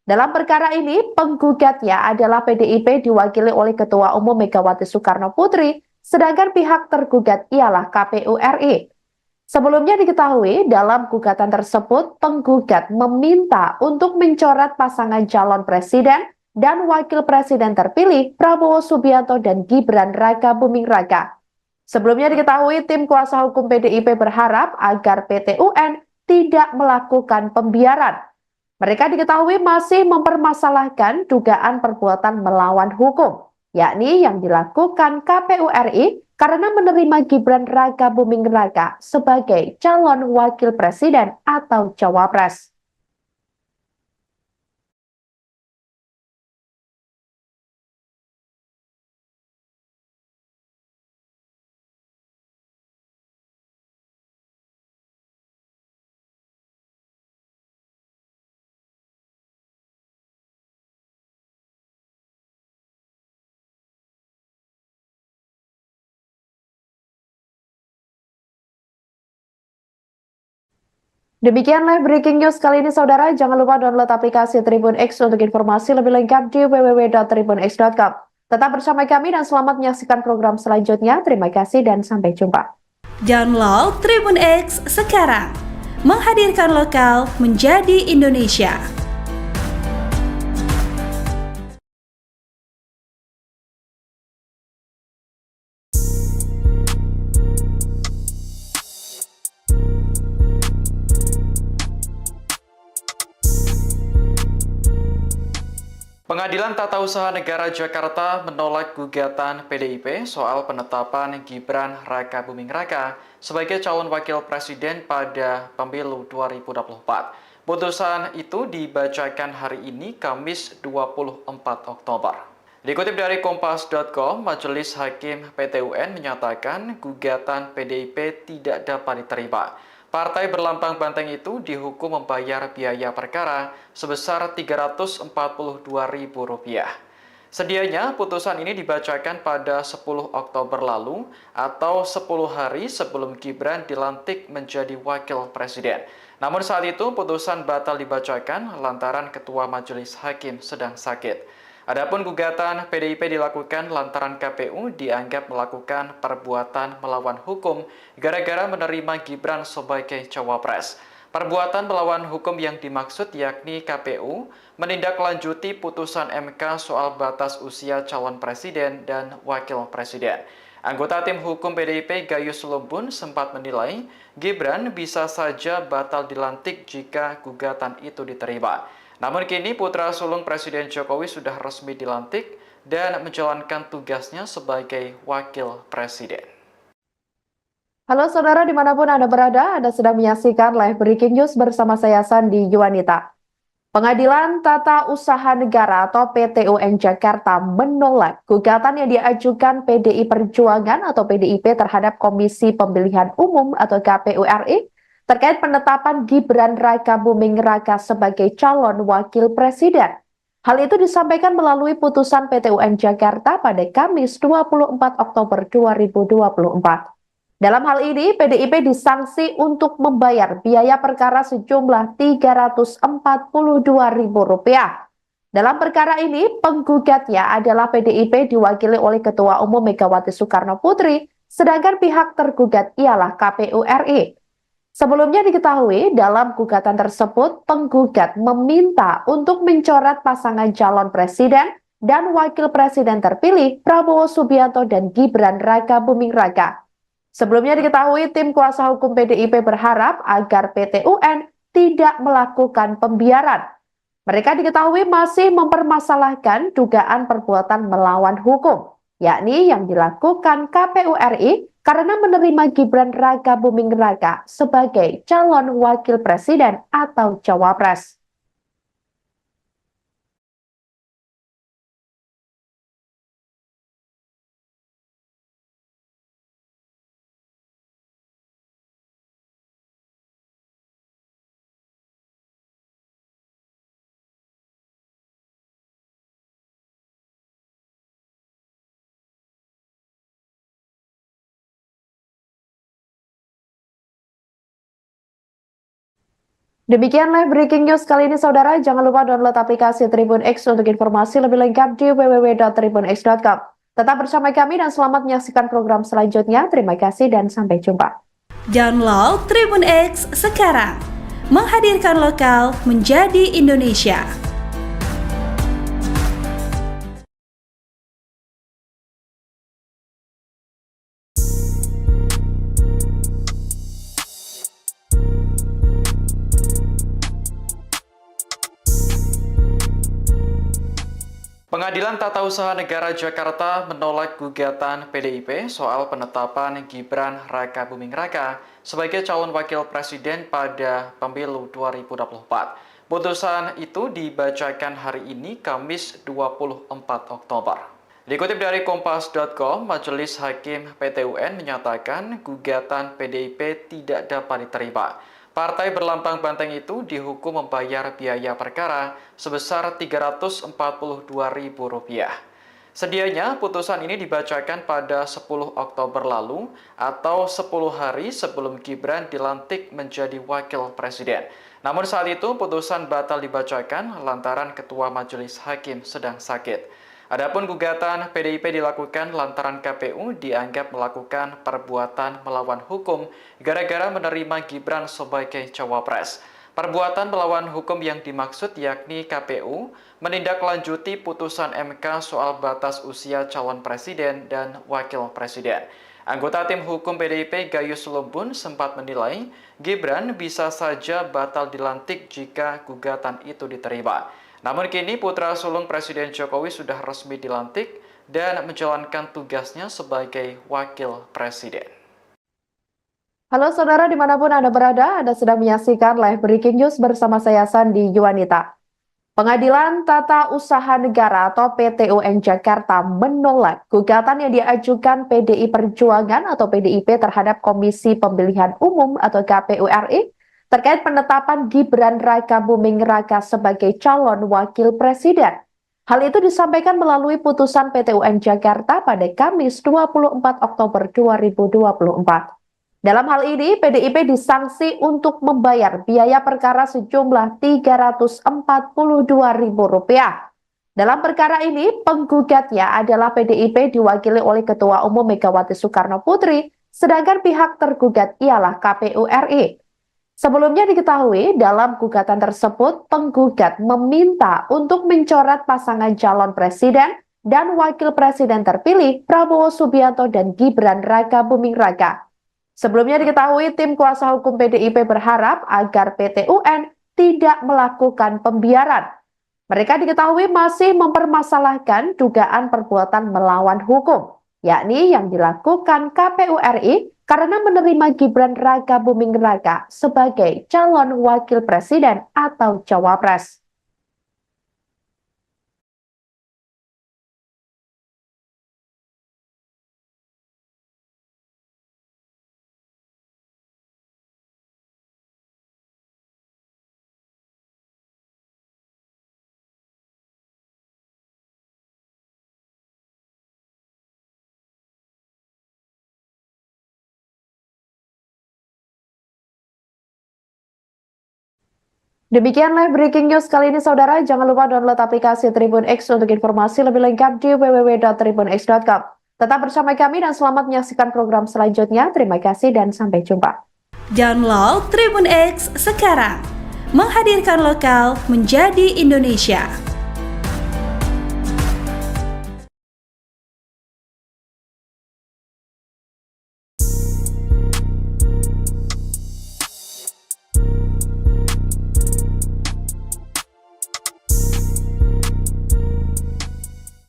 Dalam perkara ini, penggugatnya adalah PDIP diwakili oleh Ketua Umum Megawati Soekarno Putri, sedangkan pihak tergugat ialah KPU RI. Sebelumnya diketahui, dalam gugatan tersebut, penggugat meminta untuk mencoret pasangan calon presiden dan wakil presiden terpilih Prabowo Subianto dan Gibran Raka Buming Raka. Sebelumnya diketahui, tim kuasa hukum PDIP berharap agar PT UN tidak melakukan pembiaran. Mereka diketahui masih mempermasalahkan dugaan perbuatan melawan hukum, yakni yang dilakukan KPU RI karena menerima Gibran Raka Buming Raka sebagai calon wakil presiden atau cawapres. Demikian live breaking news kali ini saudara, jangan lupa download aplikasi Tribun X untuk informasi lebih lengkap di www.tribunx.com. Tetap bersama kami dan selamat menyaksikan program selanjutnya. Terima kasih dan sampai jumpa. Download Tribun X sekarang, menghadirkan lokal menjadi Indonesia. Pengadilan Tata Usaha Negara Jakarta menolak gugatan PDIP soal penetapan Gibran Raka Buming Raka sebagai calon wakil presiden pada pemilu 2024. Putusan itu dibacakan hari ini, Kamis 24 Oktober. Dikutip dari Kompas.com, Majelis Hakim PT UN menyatakan gugatan PDIP tidak dapat diterima. Partai berlambang banteng itu dihukum membayar biaya perkara sebesar Rp342.000. Sedianya putusan ini dibacakan pada 10 Oktober lalu atau 10 hari sebelum Gibran dilantik menjadi wakil presiden. Namun saat itu putusan batal dibacakan lantaran Ketua Majelis Hakim sedang sakit. Adapun gugatan PDIP dilakukan lantaran KPU dianggap melakukan perbuatan melawan hukum gara-gara menerima Gibran sebagai cawapres. Perbuatan melawan hukum yang dimaksud yakni KPU menindaklanjuti putusan MK soal batas usia calon presiden dan wakil presiden. Anggota tim hukum PDIP Gayus Lumbun sempat menilai Gibran bisa saja batal dilantik jika gugatan itu diterima. Namun kini putra sulung Presiden Jokowi sudah resmi dilantik dan menjalankan tugasnya sebagai wakil presiden. Halo saudara dimanapun Anda berada, Anda sedang menyaksikan live breaking news bersama saya Sandi Yuwanita. Pengadilan Tata Usaha Negara atau PT UN Jakarta menolak gugatan yang diajukan PDI Perjuangan atau PDIP terhadap Komisi Pemilihan Umum atau KPU RI terkait penetapan Gibran Rakabuming Raka sebagai calon wakil presiden. Hal itu disampaikan melalui putusan PT UN Jakarta pada Kamis 24 Oktober 2024. Dalam hal ini, PDIP disanksi untuk membayar biaya perkara sejumlah Rp342.000. Dalam perkara ini, penggugatnya adalah PDIP diwakili oleh Ketua Umum Megawati Soekarno Putri, sedangkan pihak tergugat ialah KPU RI. Sebelumnya diketahui, dalam gugatan tersebut, penggugat meminta untuk mencoret pasangan calon presiden dan wakil presiden terpilih Prabowo Subianto dan Gibran Rakabuming Raka. Sebelumnya diketahui tim kuasa hukum PDIP berharap agar PT UN tidak melakukan pembiaran. Mereka diketahui masih mempermasalahkan dugaan perbuatan melawan hukum, yakni yang dilakukan KPU RI karena menerima Gibran Rakabuming Raka sebagai calon wakil presiden atau cawapres. Demikian live breaking news kali ini saudara, jangan lupa download aplikasi Tribun X untuk informasi lebih lengkap di www.tribunx.com. Tetap bersama kami dan selamat menyaksikan program selanjutnya. Terima kasih dan sampai jumpa. Download Tribun X sekarang, menghadirkan lokal menjadi Indonesia. Pengadilan Tata Usaha Negara Jakarta menolak gugatan PDIP soal penetapan Gibran Rakabuming Raka sebagai calon wakil presiden pada pemilu 2024. Putusan itu dibacakan hari ini, Kamis 24 Oktober. Dikutip dari Kompas.com, Majelis Hakim PT UN menyatakan gugatan PDIP tidak dapat diterima. Partai berlambang banteng itu dihukum membayar biaya perkara sebesar Rp342.000. Sedianya putusan ini dibacakan pada 10 Oktober lalu atau 10 hari sebelum Gibran dilantik menjadi wakil presiden. Namun saat itu putusan batal dibacakan lantaran Ketua Majelis Hakim sedang sakit. Adapun gugatan PDIP dilakukan lantaran KPU dianggap melakukan perbuatan melawan hukum gara-gara menerima Gibran sebagai cawapres. Perbuatan melawan hukum yang dimaksud yakni KPU menindaklanjuti putusan MK soal batas usia calon presiden dan wakil presiden. Anggota tim hukum PDIP Gayus Lumbun sempat menilai Gibran bisa saja batal dilantik jika gugatan itu diterima. Namun kini putra sulung Presiden Jokowi sudah resmi dilantik dan menjalankan tugasnya sebagai wakil presiden. Halo saudara dimanapun Anda berada, Anda sedang menyaksikan live breaking news bersama saya Sandi Yuwanita. Pengadilan Tata Usaha Negara atau PT UN Jakarta menolak gugatan yang diajukan PDI Perjuangan atau PDIP terhadap Komisi Pemilihan Umum atau KPU RI terkait penetapan Gibran Rakabuming Raka sebagai calon wakil presiden. Hal itu disampaikan melalui putusan PT UN Jakarta pada Kamis 24 Oktober 2024. Dalam hal ini, PDIP disanksi untuk membayar biaya perkara sejumlah Rp342.000. Dalam perkara ini, penggugatnya adalah PDIP diwakili oleh Ketua Umum Megawati Soekarno Putri, sedangkan pihak tergugat ialah KPU RI. Sebelumnya diketahui, dalam gugatan tersebut, penggugat meminta untuk mencoret pasangan calon presiden dan wakil presiden terpilih Prabowo Subianto dan Gibran Rakabuming Raka. Sebelumnya diketahui, tim kuasa hukum PDIP berharap agar PT UN tidak melakukan pembiaran. Mereka diketahui masih mempermasalahkan dugaan perbuatan melawan hukum, yakni yang dilakukan KPU RI karena menerima Gibran Rakabuming Raka sebagai calon wakil presiden atau cawapres. Demikian live breaking news kali ini saudara, jangan lupa download aplikasi Tribun X untuk informasi lebih lengkap di www.tribunx.com. Tetap bersama kami dan selamat menyaksikan program selanjutnya. Terima kasih dan sampai jumpa. Download Tribun X sekarang. Menghadirkan lokal menjadi Indonesia.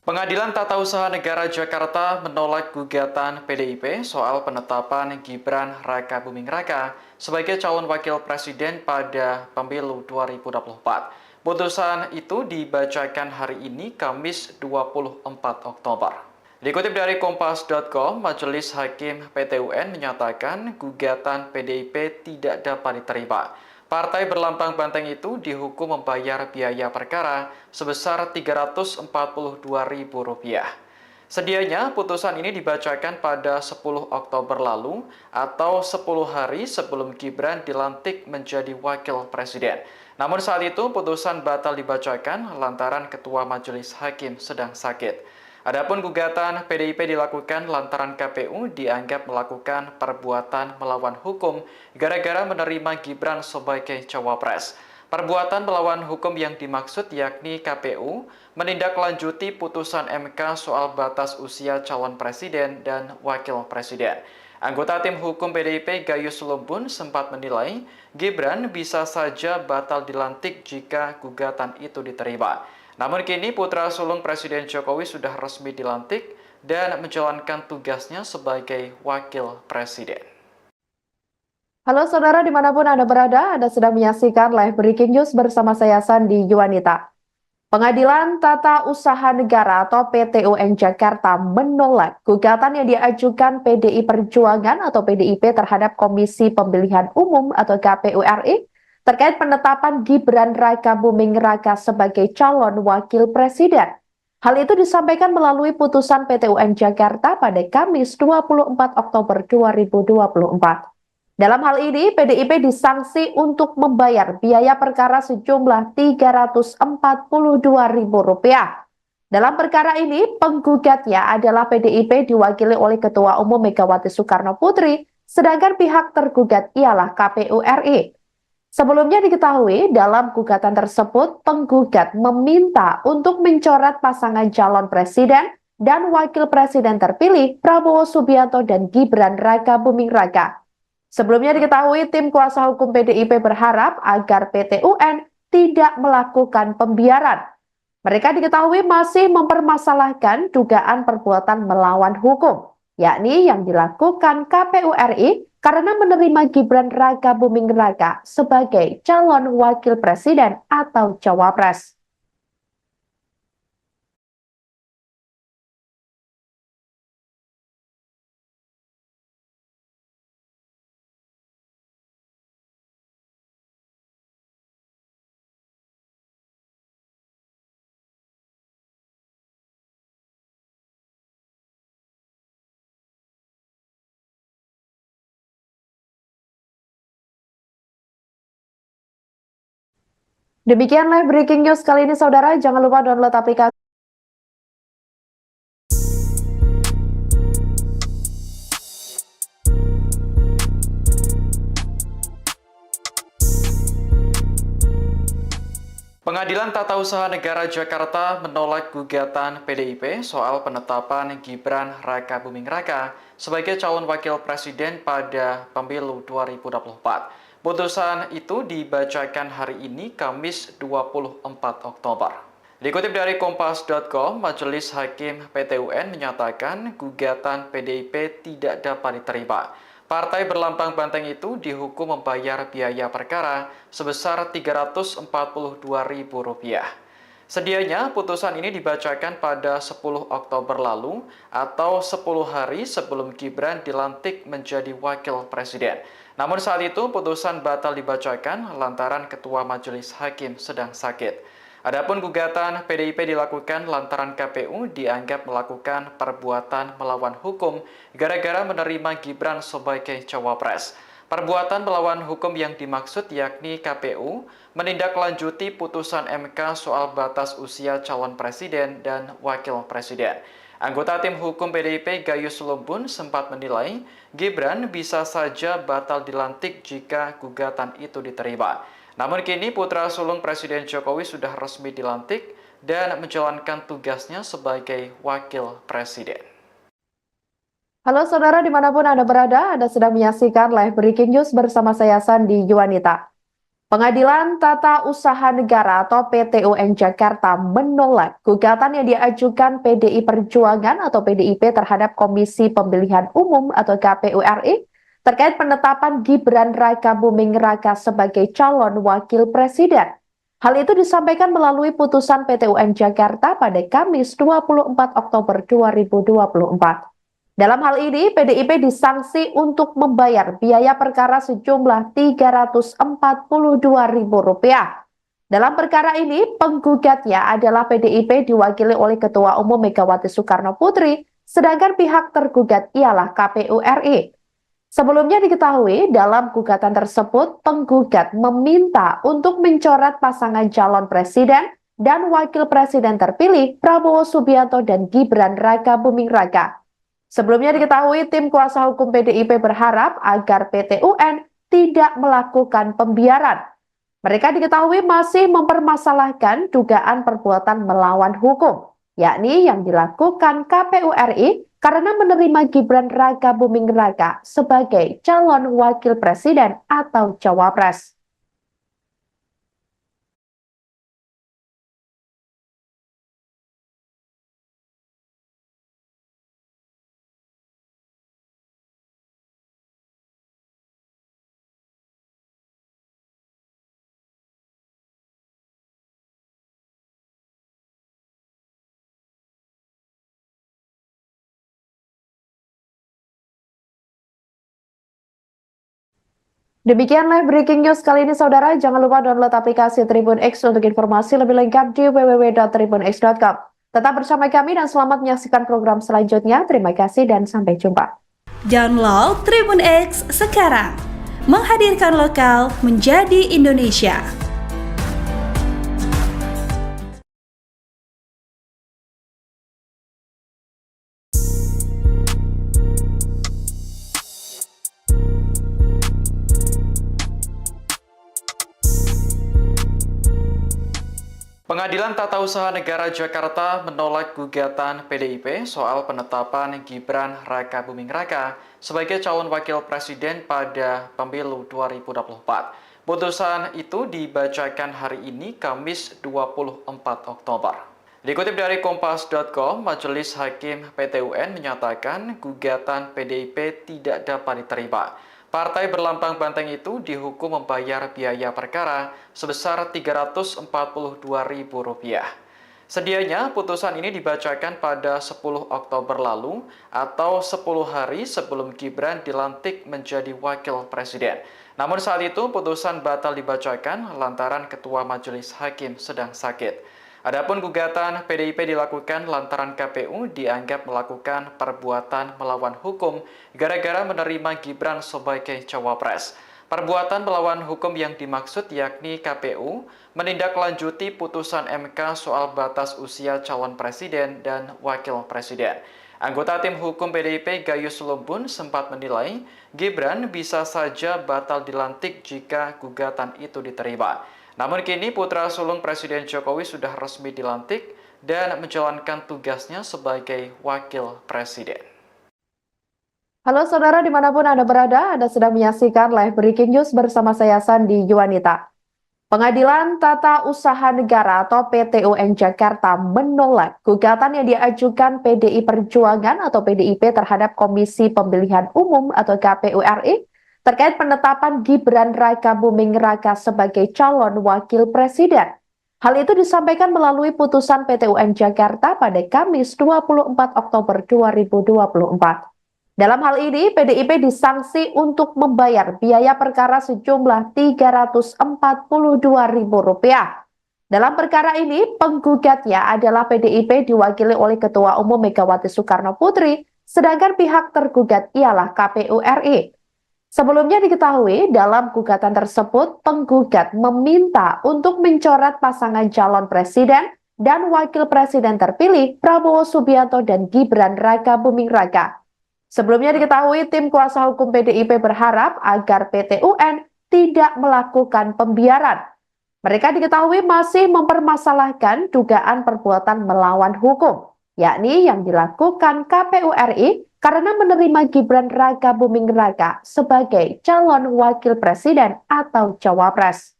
Pengadilan Tata Usaha Negara Jakarta menolak gugatan PDIP soal penetapan Gibran Rakabuming Raka sebagai calon wakil presiden pada pemilu 2024. Putusan itu dibacakan hari ini, Kamis 24 Oktober. Dikutip dari Kompas.com, Majelis Hakim PT UN menyatakan gugatan PDIP tidak dapat diterima. Partai berlambang banteng itu dihukum membayar biaya perkara sebesar Rp342.000. Sedianya putusan ini dibacakan pada 10 Oktober lalu atau 10 hari sebelum Gibran dilantik menjadi wakil presiden. Namun saat itu putusan batal dibacakan lantaran Ketua Majelis Hakim sedang sakit. Adapun gugatan PDIP dilakukan lantaran KPU dianggap melakukan perbuatan melawan hukum gara-gara menerima Gibran sebagai cawapres. Perbuatan melawan hukum yang dimaksud yakni KPU menindaklanjuti putusan MK soal batas usia calon presiden dan wakil presiden. Anggota tim hukum PDIP Gayus Lumbun sempat menilai Gibran bisa saja batal dilantik jika gugatan itu diterima. Namun kini putra sulung Presiden Jokowi sudah resmi dilantik dan menjalankan tugasnya sebagai wakil presiden. Halo saudara dimanapun Anda berada, Anda sedang menyaksikan live breaking news bersama saya Sandi Yuwanita. Pengadilan Tata Usaha Negara atau PT UN Jakarta menolak gugatan yang diajukan PDI Perjuangan atau PDIP terhadap Komisi Pemilihan Umum atau KPU RI terkait penetapan Gibran Rakabuming Raka sebagai calon wakil presiden. Hal itu disampaikan melalui putusan PT UN Jakarta pada Kamis 24 Oktober 2024. Dalam hal ini, PDIP disanksi untuk membayar biaya perkara sejumlah Rp342.000. Dalam perkara ini, penggugatnya adalah PDIP diwakili oleh Ketua Umum Megawati Soekarno Putri, sedangkan pihak tergugat ialah KPU RI. Sebelumnya diketahui dalam gugatan tersebut penggugat meminta untuk mencoret pasangan calon presiden dan wakil presiden terpilih Prabowo Subianto dan Gibran Rakabuming Raka. Sebelumnya diketahui tim kuasa hukum PDIP berharap agar PT UN tidak melakukan pembiaran. Mereka diketahui masih mempermasalahkan dugaan perbuatan melawan hukum, yakni yang dilakukan KPU RI karena menerima Gibran Rakabuming Raka sebagai calon wakil presiden atau cawapres. Demikian live breaking news kali ini saudara, jangan lupa download aplikasi Pengadilan Tata Usaha Negara Jakarta menolak gugatan PDIP soal penetapan Gibran Rakabuming Raka sebagai calon wakil presiden pada pemilu 2024. Putusan itu dibacakan hari ini, Kamis 24 Oktober. Dikutip dari Kompas.com, Majelis Hakim PT UN menyatakan gugatan PDIP tidak dapat diterima. Partai berlambang banteng itu dihukum membayar biaya perkara sebesar Rp342.000. Sedianya putusan ini dibacakan pada 10 Oktober lalu atau 10 hari sebelum Gibran dilantik menjadi wakil presiden. Namun saat itu putusan batal dibacakan lantaran Ketua Majelis Hakim sedang sakit. Adapun gugatan PDIP dilakukan lantaran KPU dianggap melakukan perbuatan melawan hukum gara-gara menerima Gibran sebagai cawapres. Perbuatan melawan hukum yang dimaksud yakni KPU menindaklanjuti putusan MK soal batas usia calon presiden dan wakil presiden. Anggota tim hukum PDIP Gayus Lumbun sempat menilai Gibran bisa saja batal dilantik jika gugatan itu diterima. Namun kini putra sulung Presiden Jokowi sudah resmi dilantik dan menjalankan tugasnya sebagai wakil presiden. Halo saudara dimanapun Anda berada, Anda sedang menyaksikan live breaking news bersama saya Sandi Yuwanita. Pengadilan Tata Usaha Negara atau PT UN Jakarta menolak gugatan yang diajukan PDI Perjuangan atau PDIP terhadap Komisi Pemilihan Umum atau KPU RI terkait penetapan Gibran Raka Buming Raka sebagai calon wakil presiden. Hal itu disampaikan melalui putusan PT UN Jakarta pada Kamis 24 Oktober 2024. Dalam hal ini, PDIP disanksi untuk membayar biaya perkara sejumlah Rp342.000. Dalam perkara ini, penggugatnya adalah PDIP diwakili oleh Ketua Umum Megawati Soekarno Putri, sedangkan pihak tergugat ialah KPU RI. Sebelumnya diketahui, dalam gugatan tersebut, penggugat meminta untuk mencoret pasangan calon presiden dan wakil presiden terpilih Prabowo Subianto dan Gibran Raka Buming Raka. Sebelumnya diketahui tim kuasa hukum PDIP berharap agar PT UN tidak melakukan pembiaran. Mereka diketahui masih mempermasalahkan dugaan perbuatan melawan hukum, yakni yang dilakukan KPU RI karena menerima Gibran Raka Buming Raka sebagai calon wakil presiden atau cawapres. Demikian live breaking news kali ini saudara, jangan lupa download aplikasi Tribun X untuk informasi lebih lengkap di www.tribunx.com. Tetap bersama kami dan selamat menyaksikan program selanjutnya. Terima kasih dan sampai jumpa. Download Tribun X sekarang. Menghadirkan lokal menjadi Indonesia. Pengadilan Tata Usaha Negara Jakarta menolak gugatan PDIP soal penetapan Gibran Raka Buming Raka sebagai calon wakil presiden pada pemilu 2024. Putusan itu dibacakan hari ini, Kamis 24 Oktober. Dikutip dari Kompas.com, Majelis Hakim PT UN menyatakan gugatan PDIP tidak dapat diterima. Partai berlambang banteng itu dihukum membayar biaya perkara sebesar Rp342.000. Sedianya putusan ini dibacakan pada 10 Oktober lalu atau 10 hari sebelum Gibran dilantik menjadi wakil presiden. Namun saat itu putusan batal dibacakan lantaran Ketua Majelis Hakim sedang sakit. Adapun gugatan PDIP dilakukan lantaran KPU dianggap melakukan perbuatan melawan hukum gara-gara menerima Gibran sebagai cawapres. Perbuatan melawan hukum yang dimaksud yakni KPU menindaklanjuti putusan MK soal batas usia calon presiden dan wakil presiden. Anggota tim hukum PDIP Gayus Lumbun sempat menilai Gibran bisa saja batal dilantik jika gugatan itu diterima. Namun kini putra sulung Presiden Jokowi sudah resmi dilantik dan menjalankan tugasnya sebagai wakil presiden. Halo saudara dimanapun Anda berada, Anda sedang menyaksikan live breaking news bersama saya Sandi Yuwanita. Pengadilan Tata Usaha Negara atau PT UN Jakarta menolak gugatan yang diajukan PDI Perjuangan atau PDIP terhadap Komisi Pemilihan Umum atau KPU RI terkait penetapan Gibran Raka Buming Raka sebagai calon wakil presiden. Hal itu disampaikan melalui putusan PT UN Jakarta pada Kamis 24 Oktober 2024. Dalam hal ini, PDIP disanksi untuk membayar biaya perkara sejumlah Rp342.000. Dalam perkara ini, penggugatnya adalah PDIP diwakili oleh Ketua Umum Megawati Soekarno Putri, sedangkan pihak tergugat ialah KPU RI. Sebelumnya diketahui, dalam gugatan tersebut, penggugat meminta untuk mencoret pasangan calon presiden dan wakil presiden terpilih Prabowo Subianto dan Gibran Raka Buming Raka. Sebelumnya diketahui tim kuasa hukum PDIP berharap agar PT UN tidak melakukan pembiaran. Mereka diketahui masih mempermasalahkan dugaan perbuatan melawan hukum, yakni yang dilakukan KPU RI karena menerima Gibran Raka Buming Raka sebagai calon wakil presiden atau cawapres.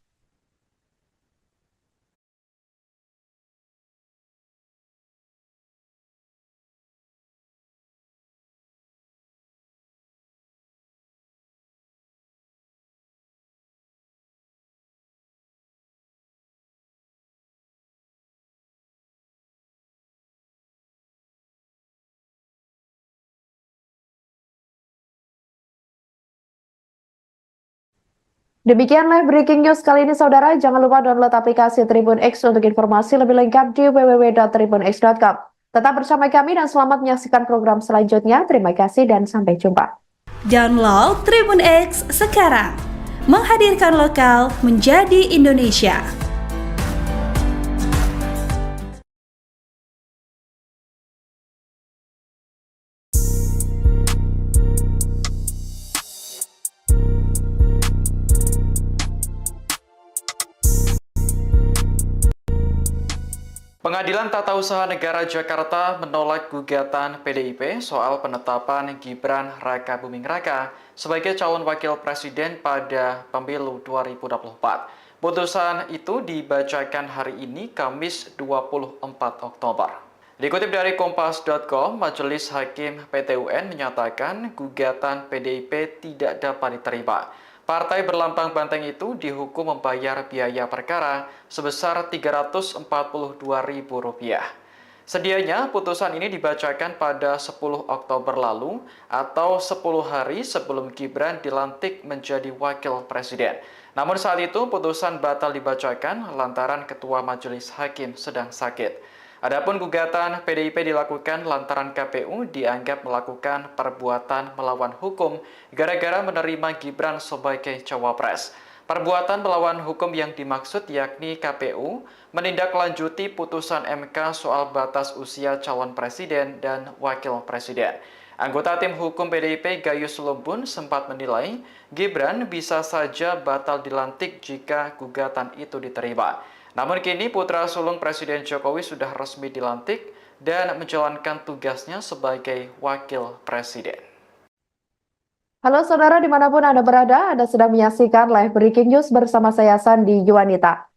Demikian live breaking news kali ini saudara, jangan lupa download aplikasi Tribun X untuk informasi lebih lengkap di www.tribunx.com. Tetap bersama kami dan selamat menyaksikan program selanjutnya. Terima kasih dan sampai jumpa. Download Tribun X sekarang, menghadirkan lokal menjadi Indonesia. Pengadilan Tata Usaha Negara Jakarta menolak gugatan PDIP soal penetapan Gibran Raka Buming Raka sebagai calon wakil presiden pada pemilu 2024. Putusan itu dibacakan hari ini, Kamis 24 Oktober. Dikutip dari Kompas.com, Majelis Hakim PT UN menyatakan gugatan PDIP tidak dapat diterima. Partai berlambang banteng itu dihukum membayar biaya perkara sebesar Rp342.000. Sedianya putusan ini dibacakan pada 10 Oktober lalu atau 10 hari sebelum Gibran dilantik menjadi wakil presiden. Namun saat itu putusan batal dibacakan lantaran Ketua Majelis Hakim sedang sakit. Adapun gugatan PDIP dilakukan lantaran KPU dianggap melakukan perbuatan melawan hukum gara-gara menerima Gibran sebagai cawapres. Perbuatan melawan hukum yang dimaksud yakni KPU menindaklanjuti putusan MK soal batas usia calon presiden dan wakil presiden. Anggota tim hukum PDIP Gayus Lumbun sempat menilai Gibran bisa saja batal dilantik jika gugatan itu diterima. Namun kini putra sulung Presiden Jokowi sudah resmi dilantik dan menjalankan tugasnya sebagai wakil presiden. Halo saudara dimanapun Anda berada, Anda sedang menyaksikan live breaking news bersama saya Sandi Yuwanita.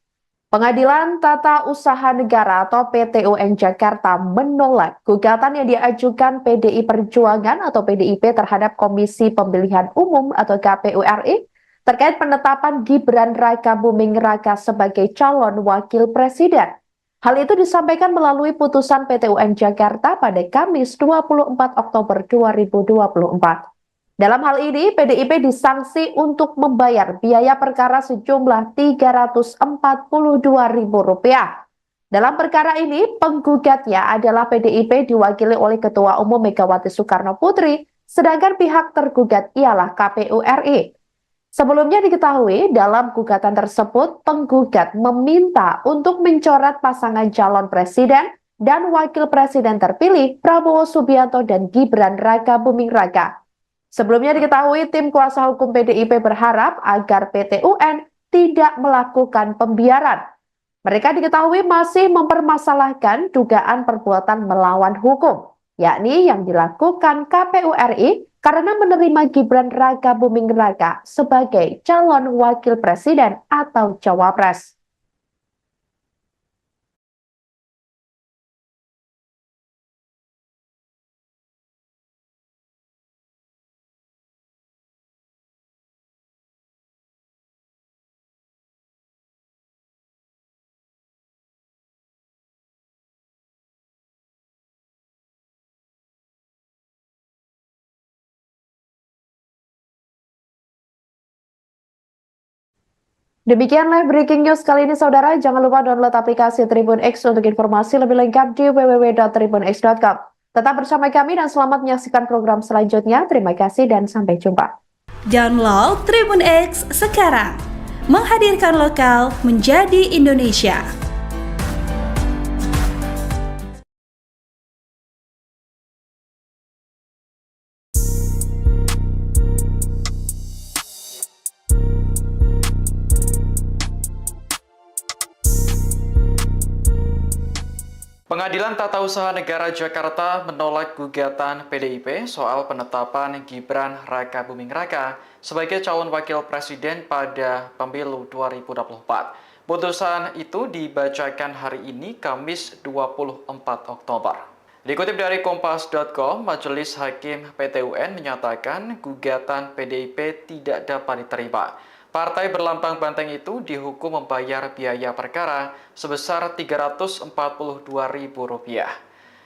Pengadilan Tata Usaha Negara atau PT UN Jakarta menolak gugatan yang diajukan PDI Perjuangan atau PDIP terhadap Komisi Pemilihan Umum atau KPU RI terkait penetapan Gibran Raka Buming Raka sebagai calon wakil presiden. Hal itu disampaikan melalui putusan PT UN Jakarta pada Kamis 24 Oktober 2024. Dalam hal ini, PDIP disanksi untuk membayar biaya perkara sejumlah Rp342.000. Dalam perkara ini, penggugatnya adalah PDIP diwakili oleh Ketua Umum Megawati Soekarno Putri, sedangkan pihak tergugat ialah KPU RI. Sebelumnya diketahui, dalam gugatan tersebut, penggugat meminta untuk mencoret pasangan calon presiden dan wakil presiden terpilih Prabowo Subianto dan Gibran Raka Buming Raka. Sebelumnya diketahui, tim kuasa hukum PDIP berharap agar PT UN tidak melakukan pembiaran. Mereka diketahui masih mempermasalahkan dugaan perbuatan melawan hukum, yakni yang dilakukan KPU RI karena menerima Gibran Rakabuming Raka sebagai calon wakil presiden atau cawapres. Demikian live breaking news kali ini saudara, jangan lupa download aplikasi Tribun X untuk informasi lebih lengkap di www.tribunx.com. Tetap bersama kami dan selamat menyaksikan program selanjutnya. Terima kasih dan sampai jumpa. Download Tribun X sekarang. Menghadirkan lokal menjadi Indonesia. Pengadilan Tata Usaha Negara Jakarta menolak gugatan PDIP soal penetapan Gibran Rakabuming Raka sebagai calon wakil presiden pada pemilu 2024. Putusan itu dibacakan hari ini, Kamis 24 Oktober. Dikutip dari Kompas.com, Majelis Hakim PT UN menyatakan gugatan PDIP tidak dapat diterima. Partai berlambang banteng itu dihukum membayar biaya perkara sebesar Rp342.000.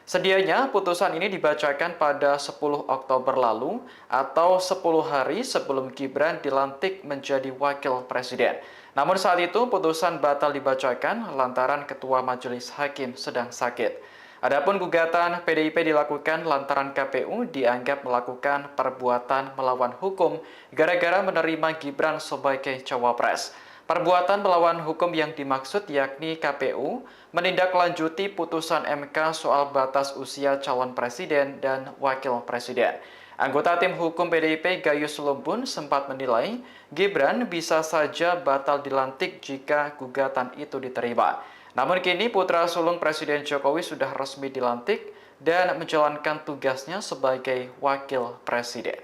Sedianya putusan ini dibacakan pada 10 Oktober lalu atau 10 hari sebelum Gibran dilantik menjadi wakil presiden. Namun saat itu putusan batal dibacakan lantaran Ketua Majelis Hakim sedang sakit. Adapun gugatan PDIP dilakukan lantaran KPU dianggap melakukan perbuatan melawan hukum gara-gara menerima Gibran sebagai cawapres. Perbuatan melawan hukum yang dimaksud yakni KPU menindaklanjuti putusan MK soal batas usia calon presiden dan wakil presiden. Anggota tim hukum PDIP Gayus Lumbun sempat menilai Gibran bisa saja batal dilantik jika gugatan itu diterima. Namun kini putra sulung Presiden Jokowi sudah resmi dilantik dan menjalankan tugasnya sebagai wakil presiden.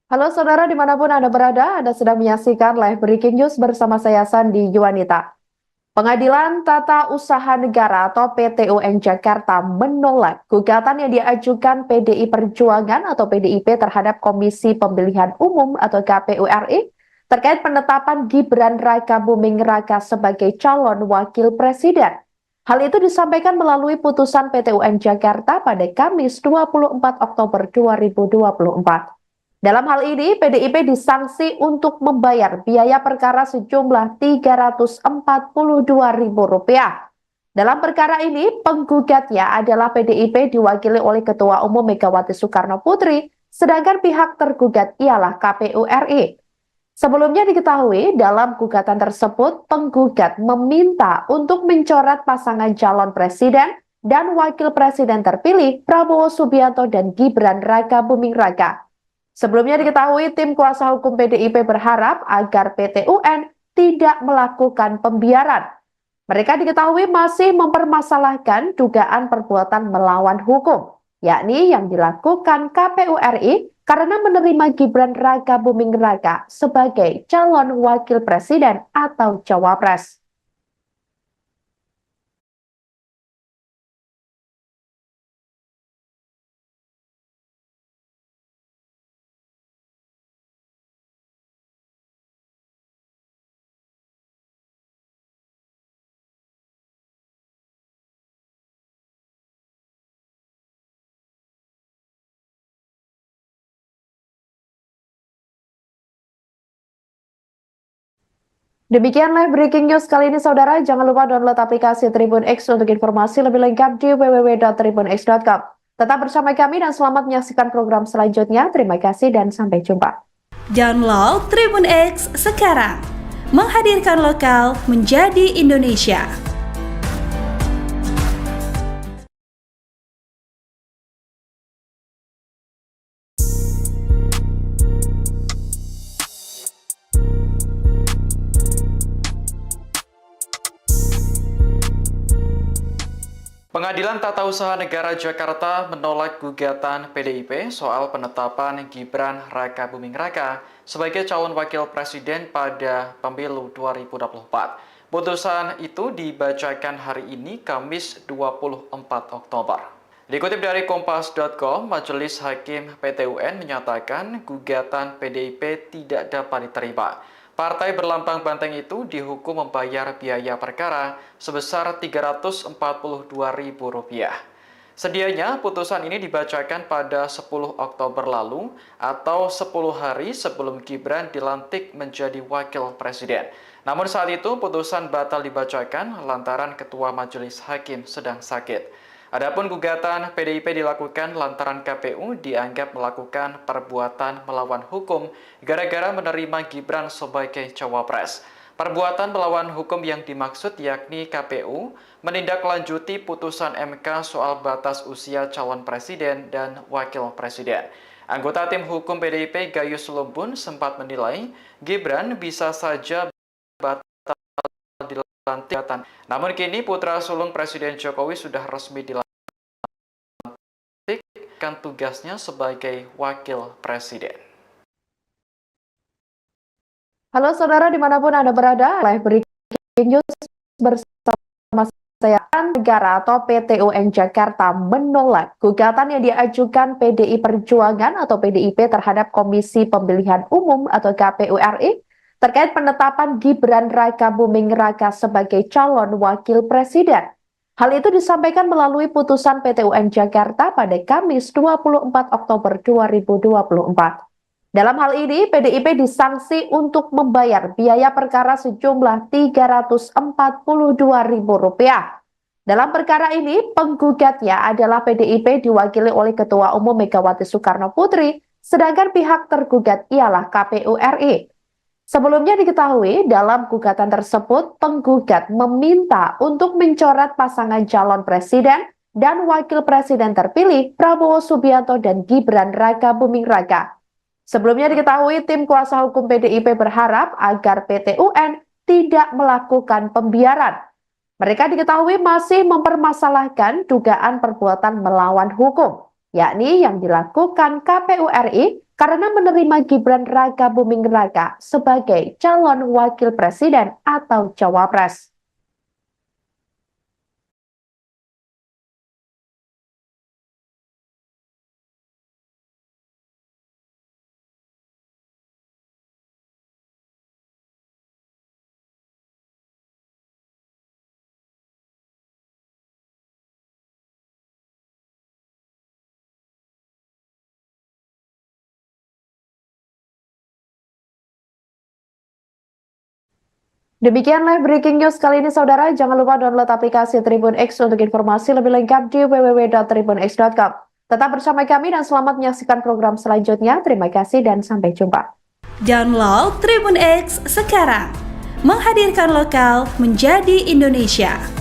Halo saudara dimanapun Anda berada, Anda sedang menyaksikan live breaking news bersama saya Sandi Yuwanita. Pengadilan Tata Usaha Negara atau PT UN Jakarta menolak gugatan yang diajukan PDI Perjuangan atau PDIP terhadap Komisi Pemilihan Umum atau KPU RI terkait penetapan Gibran Rakabuming Raka sebagai calon wakil presiden. Hal itu disampaikan melalui putusan PT UN Jakarta pada Kamis 24 Oktober 2024. Dalam hal ini, PDIP disanksi untuk membayar biaya perkara sejumlah Rp342.000. Dalam perkara ini, penggugatnya adalah PDIP diwakili oleh Ketua Umum Megawati Soekarno Putri, sedangkan pihak tergugat ialah KPU RI. Sebelumnya diketahui dalam gugatan tersebut penggugat meminta untuk mencoret pasangan calon presiden dan wakil presiden terpilih Prabowo Subianto dan Gibran Rakabuming Raka. Sebelumnya diketahui tim kuasa hukum PDIP berharap agar PT UN tidak melakukan pembiaran. Mereka diketahui masih mempermasalahkan dugaan perbuatan melawan hukum, yakni yang dilakukan KPU RI karena menerima Gibran Rakabuming Raka sebagai calon wakil presiden atau cawapres. Demikian live breaking news kali ini saudara, jangan lupa download aplikasi Tribun X untuk informasi lebih lengkap di www.tribunx.com. Tetap bersama kami dan selamat menyaksikan program selanjutnya. Terima kasih dan sampai jumpa. Download Tribun X sekarang. Menghadirkan lokal menjadi Indonesia. Pengadilan Tata Usaha Negara Jakarta menolak gugatan PDIP soal penetapan Gibran Raka Buming Raka sebagai calon wakil presiden pada pemilu 2024. Putusan itu dibacakan hari ini, Kamis 24 Oktober. Dikutip dari Kompas.com, Majelis Hakim PT UN menyatakan gugatan PDIP tidak dapat diterima. Partai berlambang banteng itu dihukum membayar biaya perkara sebesar Rp342.000. Sedianya putusan ini dibacakan pada 10 Oktober lalu atau 10 hari sebelum Gibran dilantik menjadi wakil presiden. Namun saat itu putusan batal dibacakan lantaran Ketua Majelis Hakim sedang sakit. Adapun gugatan PDIP dilakukan lantaran KPU dianggap melakukan perbuatan melawan hukum gara-gara menerima Gibran sebagai cawapres. Perbuatan melawan hukum yang dimaksud yakni KPU menindaklanjuti putusan MK soal batas usia calon presiden dan wakil presiden. Anggota tim hukum PDIP Gayus Lumbun sempat menilai Gibran bisa saja batal dilantik. Namun kini putra sulung Presiden Jokowi sudah resmi dilantik tugasnya sebagai wakil presiden. Halo saudara dimanapun Anda berada, live breaking news bersama saya. Negara atau PT UN Jakarta menolak gugatan yang diajukan PDI Perjuangan atau PDIP terhadap Komisi Pemilihan Umum atau KPU RI terkait penetapan Gibran Raka Buming Raka sebagai calon wakil presiden. Hal itu disampaikan melalui putusan PT UN Jakarta pada Kamis 24 Oktober 2024. Dalam hal ini, PDIP disanksi untuk membayar biaya perkara sejumlah Rp342.000. Dalam perkara ini, penggugatnya adalah PDIP diwakili oleh Ketua Umum Megawati Soekarno Putri, sedangkan pihak tergugat ialah KPU RI. Sebelumnya diketahui dalam gugatan tersebut penggugat meminta untuk mencoret pasangan calon presiden dan wakil presiden terpilih Prabowo Subianto dan Gibran Raka Buming Raka. Sebelumnya diketahui tim kuasa hukum PDIP berharap agar PT UN tidak melakukan pembiaran. Mereka diketahui masih mempermasalahkan dugaan perbuatan melawan hukum, yakni yang dilakukan KPU RI karena menerima Gibran Raka Buming Raka sebagai calon wakil presiden atau cawapres. Demikian live breaking news kali ini saudara, jangan lupa download aplikasi Tribun X untuk informasi lebih lengkap di www.tribunx.com. Tetap bersama kami dan selamat menyaksikan program selanjutnya. Terima kasih dan sampai jumpa. Download Tribun X sekarang, menghadirkan lokal menjadi Indonesia.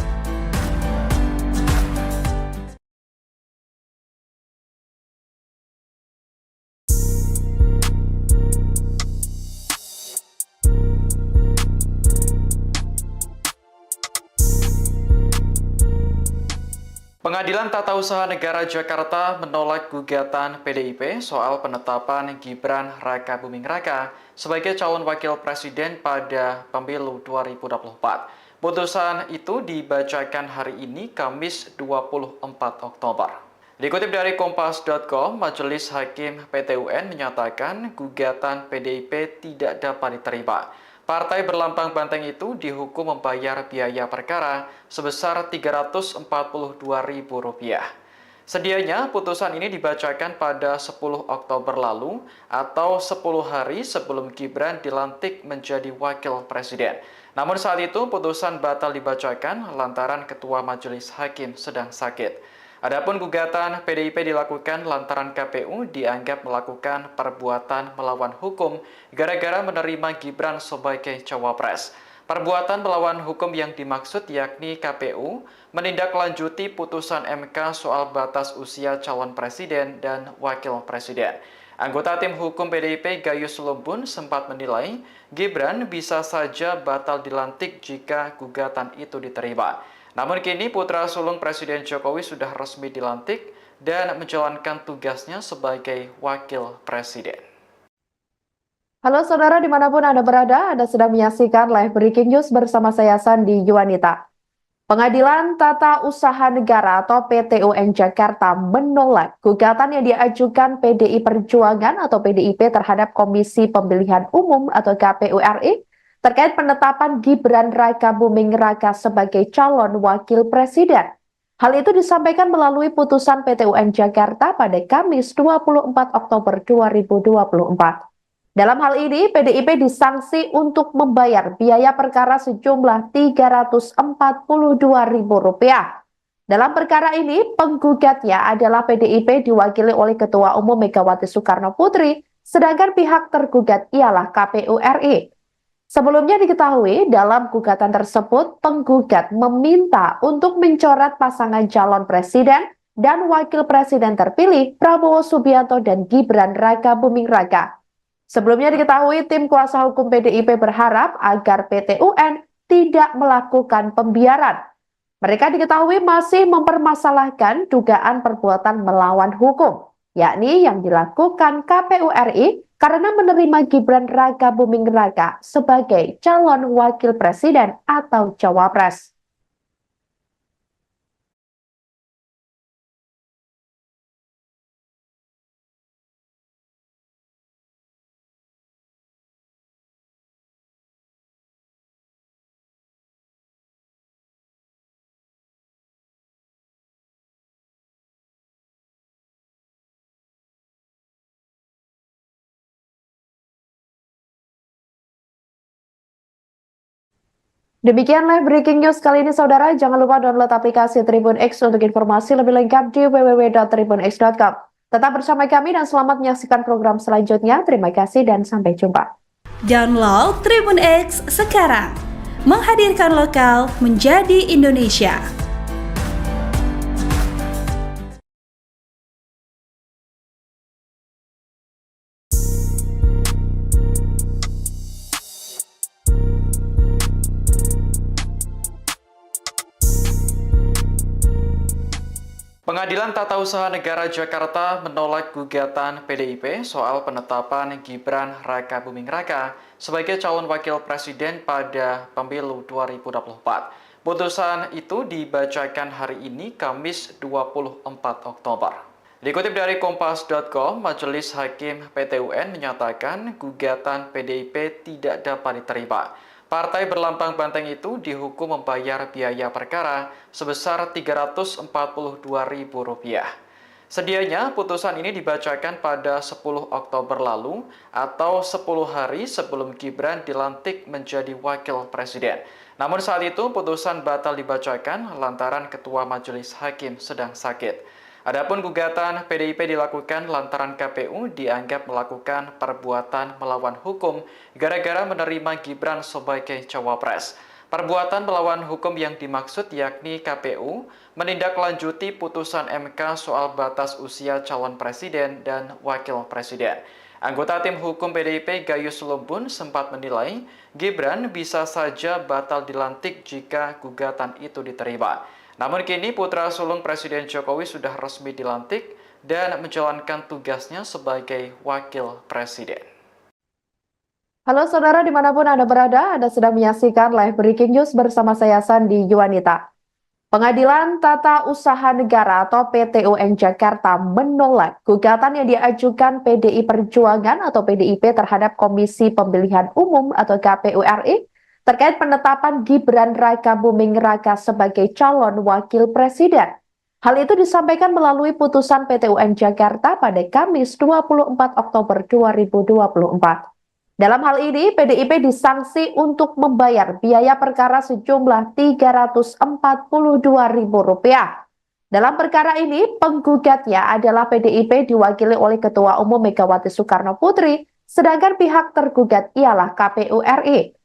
Pengadilan Tata Usaha Negara Jakarta menolak gugatan PDIP soal penetapan Gibran Raka Buming Raka sebagai calon wakil presiden pada pemilu 2024. Putusan itu dibacakan hari ini, Kamis 24 Oktober. Dikutip dari Kompas.com, Majelis Hakim PT UN menyatakan gugatan PDIP tidak dapat diterima. Partai berlambang banteng itu dihukum membayar biaya perkara sebesar Rp342.000. Sedianya putusan ini dibacakan pada 10 Oktober lalu atau 10 hari sebelum Gibran dilantik menjadi wakil presiden. Namun saat itu putusan batal dibacakan lantaran Ketua Majelis Hakim sedang sakit. Adapun gugatan PDIP dilakukan lantaran KPU dianggap melakukan perbuatan melawan hukum gara-gara menerima Gibran sebagai cawapres. Perbuatan melawan hukum yang dimaksud yakni KPU menindaklanjuti putusan MK soal batas usia calon presiden dan wakil presiden. Anggota tim hukum PDIP Gayus Lumbun sempat menilai Gibran bisa saja batal dilantik jika gugatan itu diterima. Namun kini putra sulung Presiden Jokowi sudah resmi dilantik dan menjalankan tugasnya sebagai wakil presiden. Halo saudara dimanapun Anda berada, Anda sedang menyaksikan live breaking news bersama saya Sandi Yuwanita. Pengadilan Tata Usaha Negara atau PT UN Jakarta menolak gugatan yang diajukan PDI Perjuangan atau PDIP terhadap Komisi Pemilihan Umum atau KPU RI terkait penetapan Gibran Rakabuming Raka sebagai calon wakil presiden. Hal itu disampaikan melalui putusan PT UN Jakarta pada Kamis 24 Oktober 2024. Dalam hal ini, PDIP disanksi untuk membayar biaya perkara sejumlah Rp342.000. Dalam perkara ini, penggugatnya adalah PDIP diwakili oleh Ketua Umum Megawati Soekarno Putri, sedangkan pihak tergugat ialah KPU RI. Sebelumnya diketahui, dalam gugatan tersebut, penggugat meminta untuk mencoret pasangan calon presiden dan wakil presiden terpilih Prabowo Subianto dan Gibran Rakabuming Raka. Sebelumnya diketahui tim kuasa hukum PDIP berharap agar PT UN tidak melakukan pembiaran. Mereka diketahui masih mempermasalahkan dugaan perbuatan melawan hukum, yakni yang dilakukan KPU RI karena menerima Gibran Rakabuming Raka sebagai calon wakil presiden atau cawapres. Demikian live breaking news kali ini saudara, jangan lupa download aplikasi Tribun X untuk informasi lebih lengkap di www.tribunx.com. Tetap bersama kami dan selamat menyaksikan program selanjutnya. Terima kasih dan sampai jumpa. Download Tribun X sekarang, menghadirkan lokal menjadi Indonesia. Pengadilan Tata Usaha Negara Jakarta menolak gugatan PDIP soal penetapan Gibran Rakabuming Raka sebagai calon wakil presiden pada pemilu 2024. Putusan itu dibacakan hari ini, Kamis 24 Oktober. Dikutip dari Kompas.com, Majelis Hakim PT UN menyatakan gugatan PDIP tidak dapat diterima. Partai berlambang banteng itu dihukum membayar biaya perkara sebesar Rp342.000. Sedianya putusan ini dibacakan pada 10 Oktober lalu atau 10 hari sebelum Gibran dilantik menjadi wakil presiden. Namun saat itu putusan batal dibacakan lantaran Ketua Majelis Hakim sedang sakit. Adapun gugatan PDIP dilakukan lantaran KPU dianggap melakukan perbuatan melawan hukum gara-gara menerima Gibran sebagai cawapres. Perbuatan melawan hukum yang dimaksud yakni KPU menindaklanjuti putusan MK soal batas usia calon presiden dan wakil presiden. Anggota tim hukum PDIP Gayus Lumbun sempat menilai Gibran bisa saja batal dilantik jika gugatan itu diterima. Namun kini putra sulung Presiden Jokowi sudah resmi dilantik dan menjalankan tugasnya sebagai wakil presiden. Halo saudara dimanapun Anda berada, Anda sedang menyaksikan live breaking news bersama saya Sandi Yuwanita. Pengadilan Tata Usaha Negara atau PT UN Jakarta menolak gugatan yang diajukan PDI Perjuangan atau PDIP terhadap Komisi Pemilihan Umum atau KPU RI terkait penetapan Gibran Rakabuming Raka sebagai calon wakil presiden. Hal itu disampaikan melalui putusan PT UN Jakarta pada Kamis 24 Oktober 2024. Dalam hal ini, PDIP disanksi untuk membayar biaya perkara sejumlah Rp342.000. Dalam perkara ini, penggugatnya adalah PDIP diwakili oleh Ketua Umum Megawati Soekarno Putri, sedangkan pihak tergugat ialah KPU RI.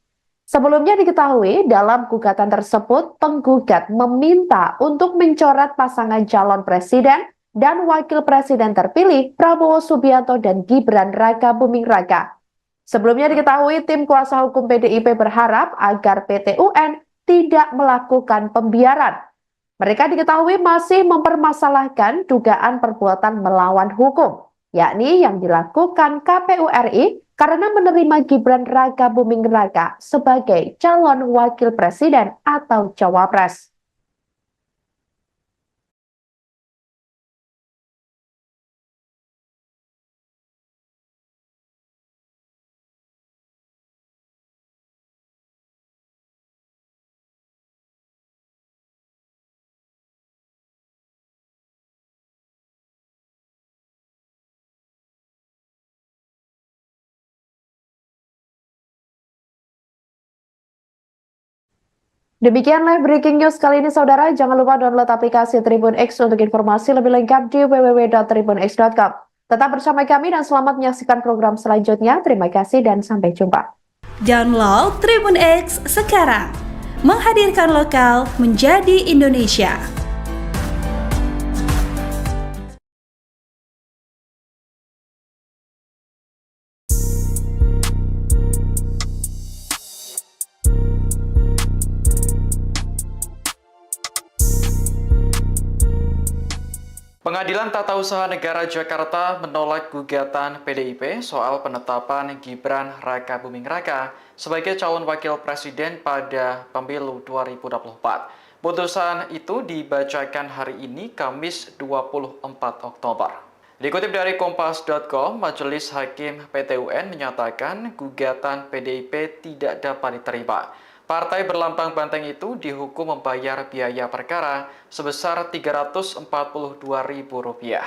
Sebelumnya diketahui, dalam gugatan tersebut, penggugat meminta untuk mencoret pasangan calon presiden dan wakil presiden terpilih Prabowo Subianto dan Gibran Rakabuming Raka. Sebelumnya diketahui, tim kuasa hukum PDIP berharap agar PT UN tidak melakukan pembiaran. Mereka diketahui masih mempermasalahkan dugaan perbuatan melawan hukum, yakni yang dilakukan KPU RI karena menerima Gibran Rakabuming Raka sebagai calon wakil presiden atau cawapres. Demikian live breaking news kali ini saudara, jangan lupa download aplikasi Tribun X untuk informasi lebih lengkap di www.tribunx.com. Tetap bersama kami dan selamat menyaksikan program selanjutnya. Terima kasih dan sampai jumpa. Download Tribun X sekarang. Menghadirkan lokal menjadi Indonesia. Pengadilan Tata Usaha Negara Jakarta menolak gugatan PDIP soal penetapan Gibran Rakabuming Raka sebagai calon wakil presiden pada pemilu 2024. Putusan itu dibacakan hari ini, Kamis 24 Oktober. Dikutip dari Kompas.com, Majelis Hakim PT UN menyatakan gugatan PDIP tidak dapat diterima. Partai berlambang banteng itu dihukum membayar biaya perkara sebesar Rp342.000.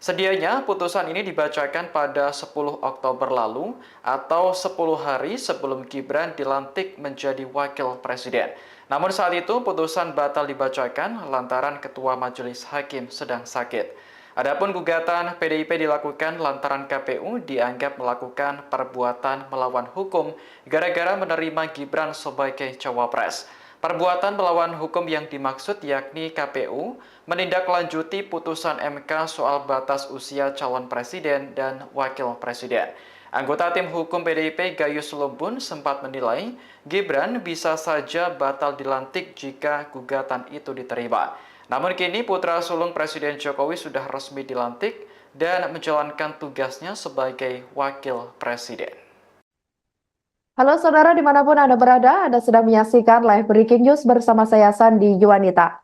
Sedianya putusan ini dibacakan pada 10 Oktober lalu atau 10 hari sebelum Gibran dilantik menjadi wakil presiden. Namun saat itu putusan batal dibacakan lantaran Ketua Majelis Hakim sedang sakit. Adapun gugatan PDIP dilakukan lantaran KPU dianggap melakukan perbuatan melawan hukum gara-gara menerima Gibran sebagai cawapres. Perbuatan melawan hukum yang dimaksud yakni KPU menindaklanjuti putusan MK soal batas usia calon presiden dan wakil presiden. Anggota tim hukum PDIP Gayus Lumbun sempat menilai Gibran bisa saja batal dilantik jika gugatan itu diterima. Namun kini putra sulung Presiden Jokowi sudah resmi dilantik dan menjalankan tugasnya sebagai wakil presiden. Halo saudara dimanapun Anda berada, Anda sedang menyaksikan live breaking news bersama saya Sandi Yuwanita.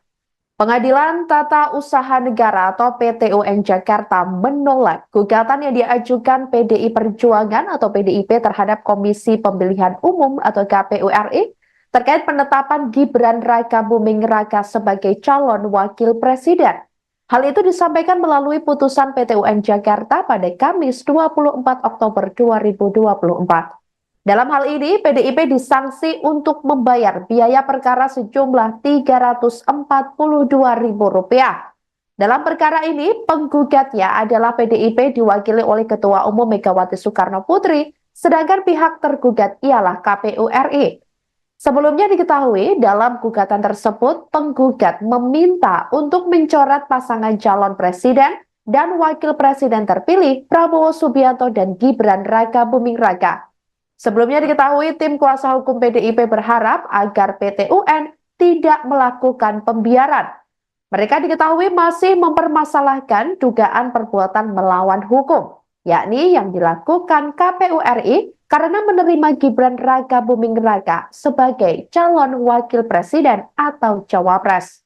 Pengadilan Tata Usaha Negara atau PT UN Jakarta menolak gugatan yang diajukan PDI Perjuangan atau PDIP terhadap Komisi Pemilihan Umum atau KPU RI terkait penetapan Gibran Rakabuming Raka sebagai calon wakil presiden. Hal itu disampaikan melalui putusan PT UN Jakarta pada Kamis 24 Oktober 2024. Dalam hal ini, PDIP disanksi untuk membayar biaya perkara sejumlah Rp342.000. Dalam perkara ini, penggugatnya adalah PDIP diwakili oleh Ketua Umum Megawati Soekarno Putri, sedangkan pihak tergugat ialah KPU RI. Sebelumnya diketahui dalam gugatan tersebut penggugat meminta untuk mencoret pasangan calon presiden dan wakil presiden terpilih Prabowo Subianto dan Gibran Rakabuming Raka. Sebelumnya diketahui tim kuasa hukum PDIP berharap agar PT UN tidak melakukan pembiaran. Mereka diketahui masih mempermasalahkan dugaan perbuatan melawan hukum, yakni yang dilakukan KPU RI karena menerima Gibran Rakabuming Raka sebagai calon wakil presiden atau cawapres.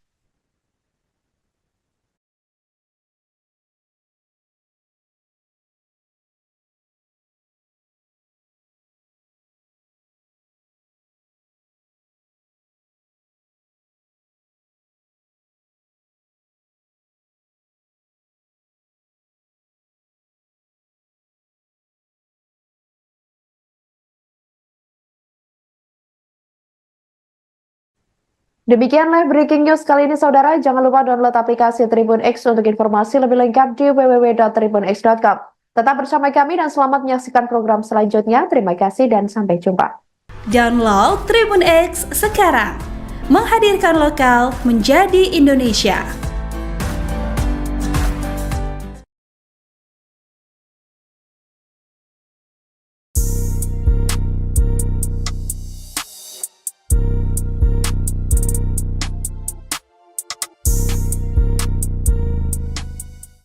Demikian live breaking news kali ini saudara, jangan lupa download aplikasi Tribun X untuk informasi lebih lengkap di www.tribunx.com. Tetap bersama kami dan selamat menyaksikan program selanjutnya. Terima kasih dan sampai jumpa. Download Tribun X sekarang. Menghadirkan lokal menjadi Indonesia.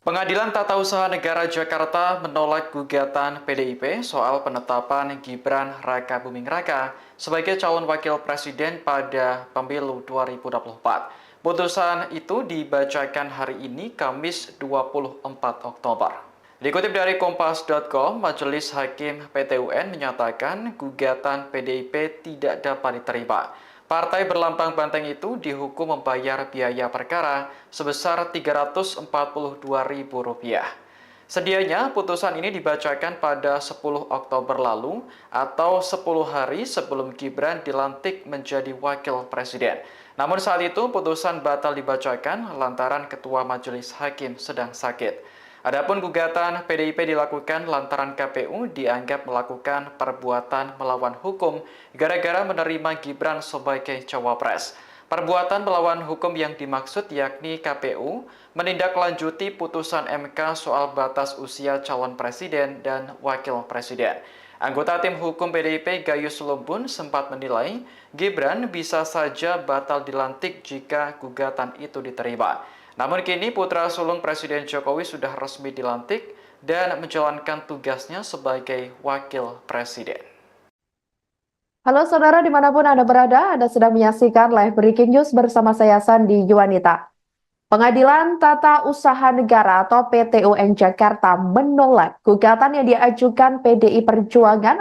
Pengadilan Tata Usaha Negara Jakarta menolak gugatan PDIP soal penetapan Gibran Rakabuming Raka sebagai calon wakil presiden pada pemilu 2024. Putusan itu dibacakan hari ini, Kamis 24 Oktober. Dikutip dari Kompas.com, Majelis Hakim PT UN menyatakan gugatan PDIP tidak dapat diterima. Partai berlambang banteng itu dihukum membayar biaya perkara sebesar Rp342.000. Sedianya putusan ini dibacakan pada 10 Oktober lalu atau 10 hari sebelum Gibran dilantik menjadi wakil presiden. Namun saat itu putusan batal dibacakan lantaran Ketua Majelis Hakim sedang sakit. Adapun gugatan PDIP dilakukan lantaran KPU dianggap melakukan perbuatan melawan hukum gara-gara menerima Gibran sebagai cawapres. Perbuatan melawan hukum yang dimaksud yakni KPU menindaklanjuti putusan MK soal batas usia calon presiden dan wakil presiden. Anggota tim hukum PDIP Gayus Lumbun sempat menilai Gibran bisa saja batal dilantik jika gugatan itu diterima. Namun kini putra sulung Presiden Jokowi sudah resmi dilantik dan menjalankan tugasnya sebagai wakil presiden. Halo saudara dimanapun Anda berada, Anda sedang menyaksikan live breaking news bersama saya Sandi Yuwanita. Pengadilan Tata Usaha Negara atau PT UN Jakarta menolak gugatan yang diajukan PDI Perjuangan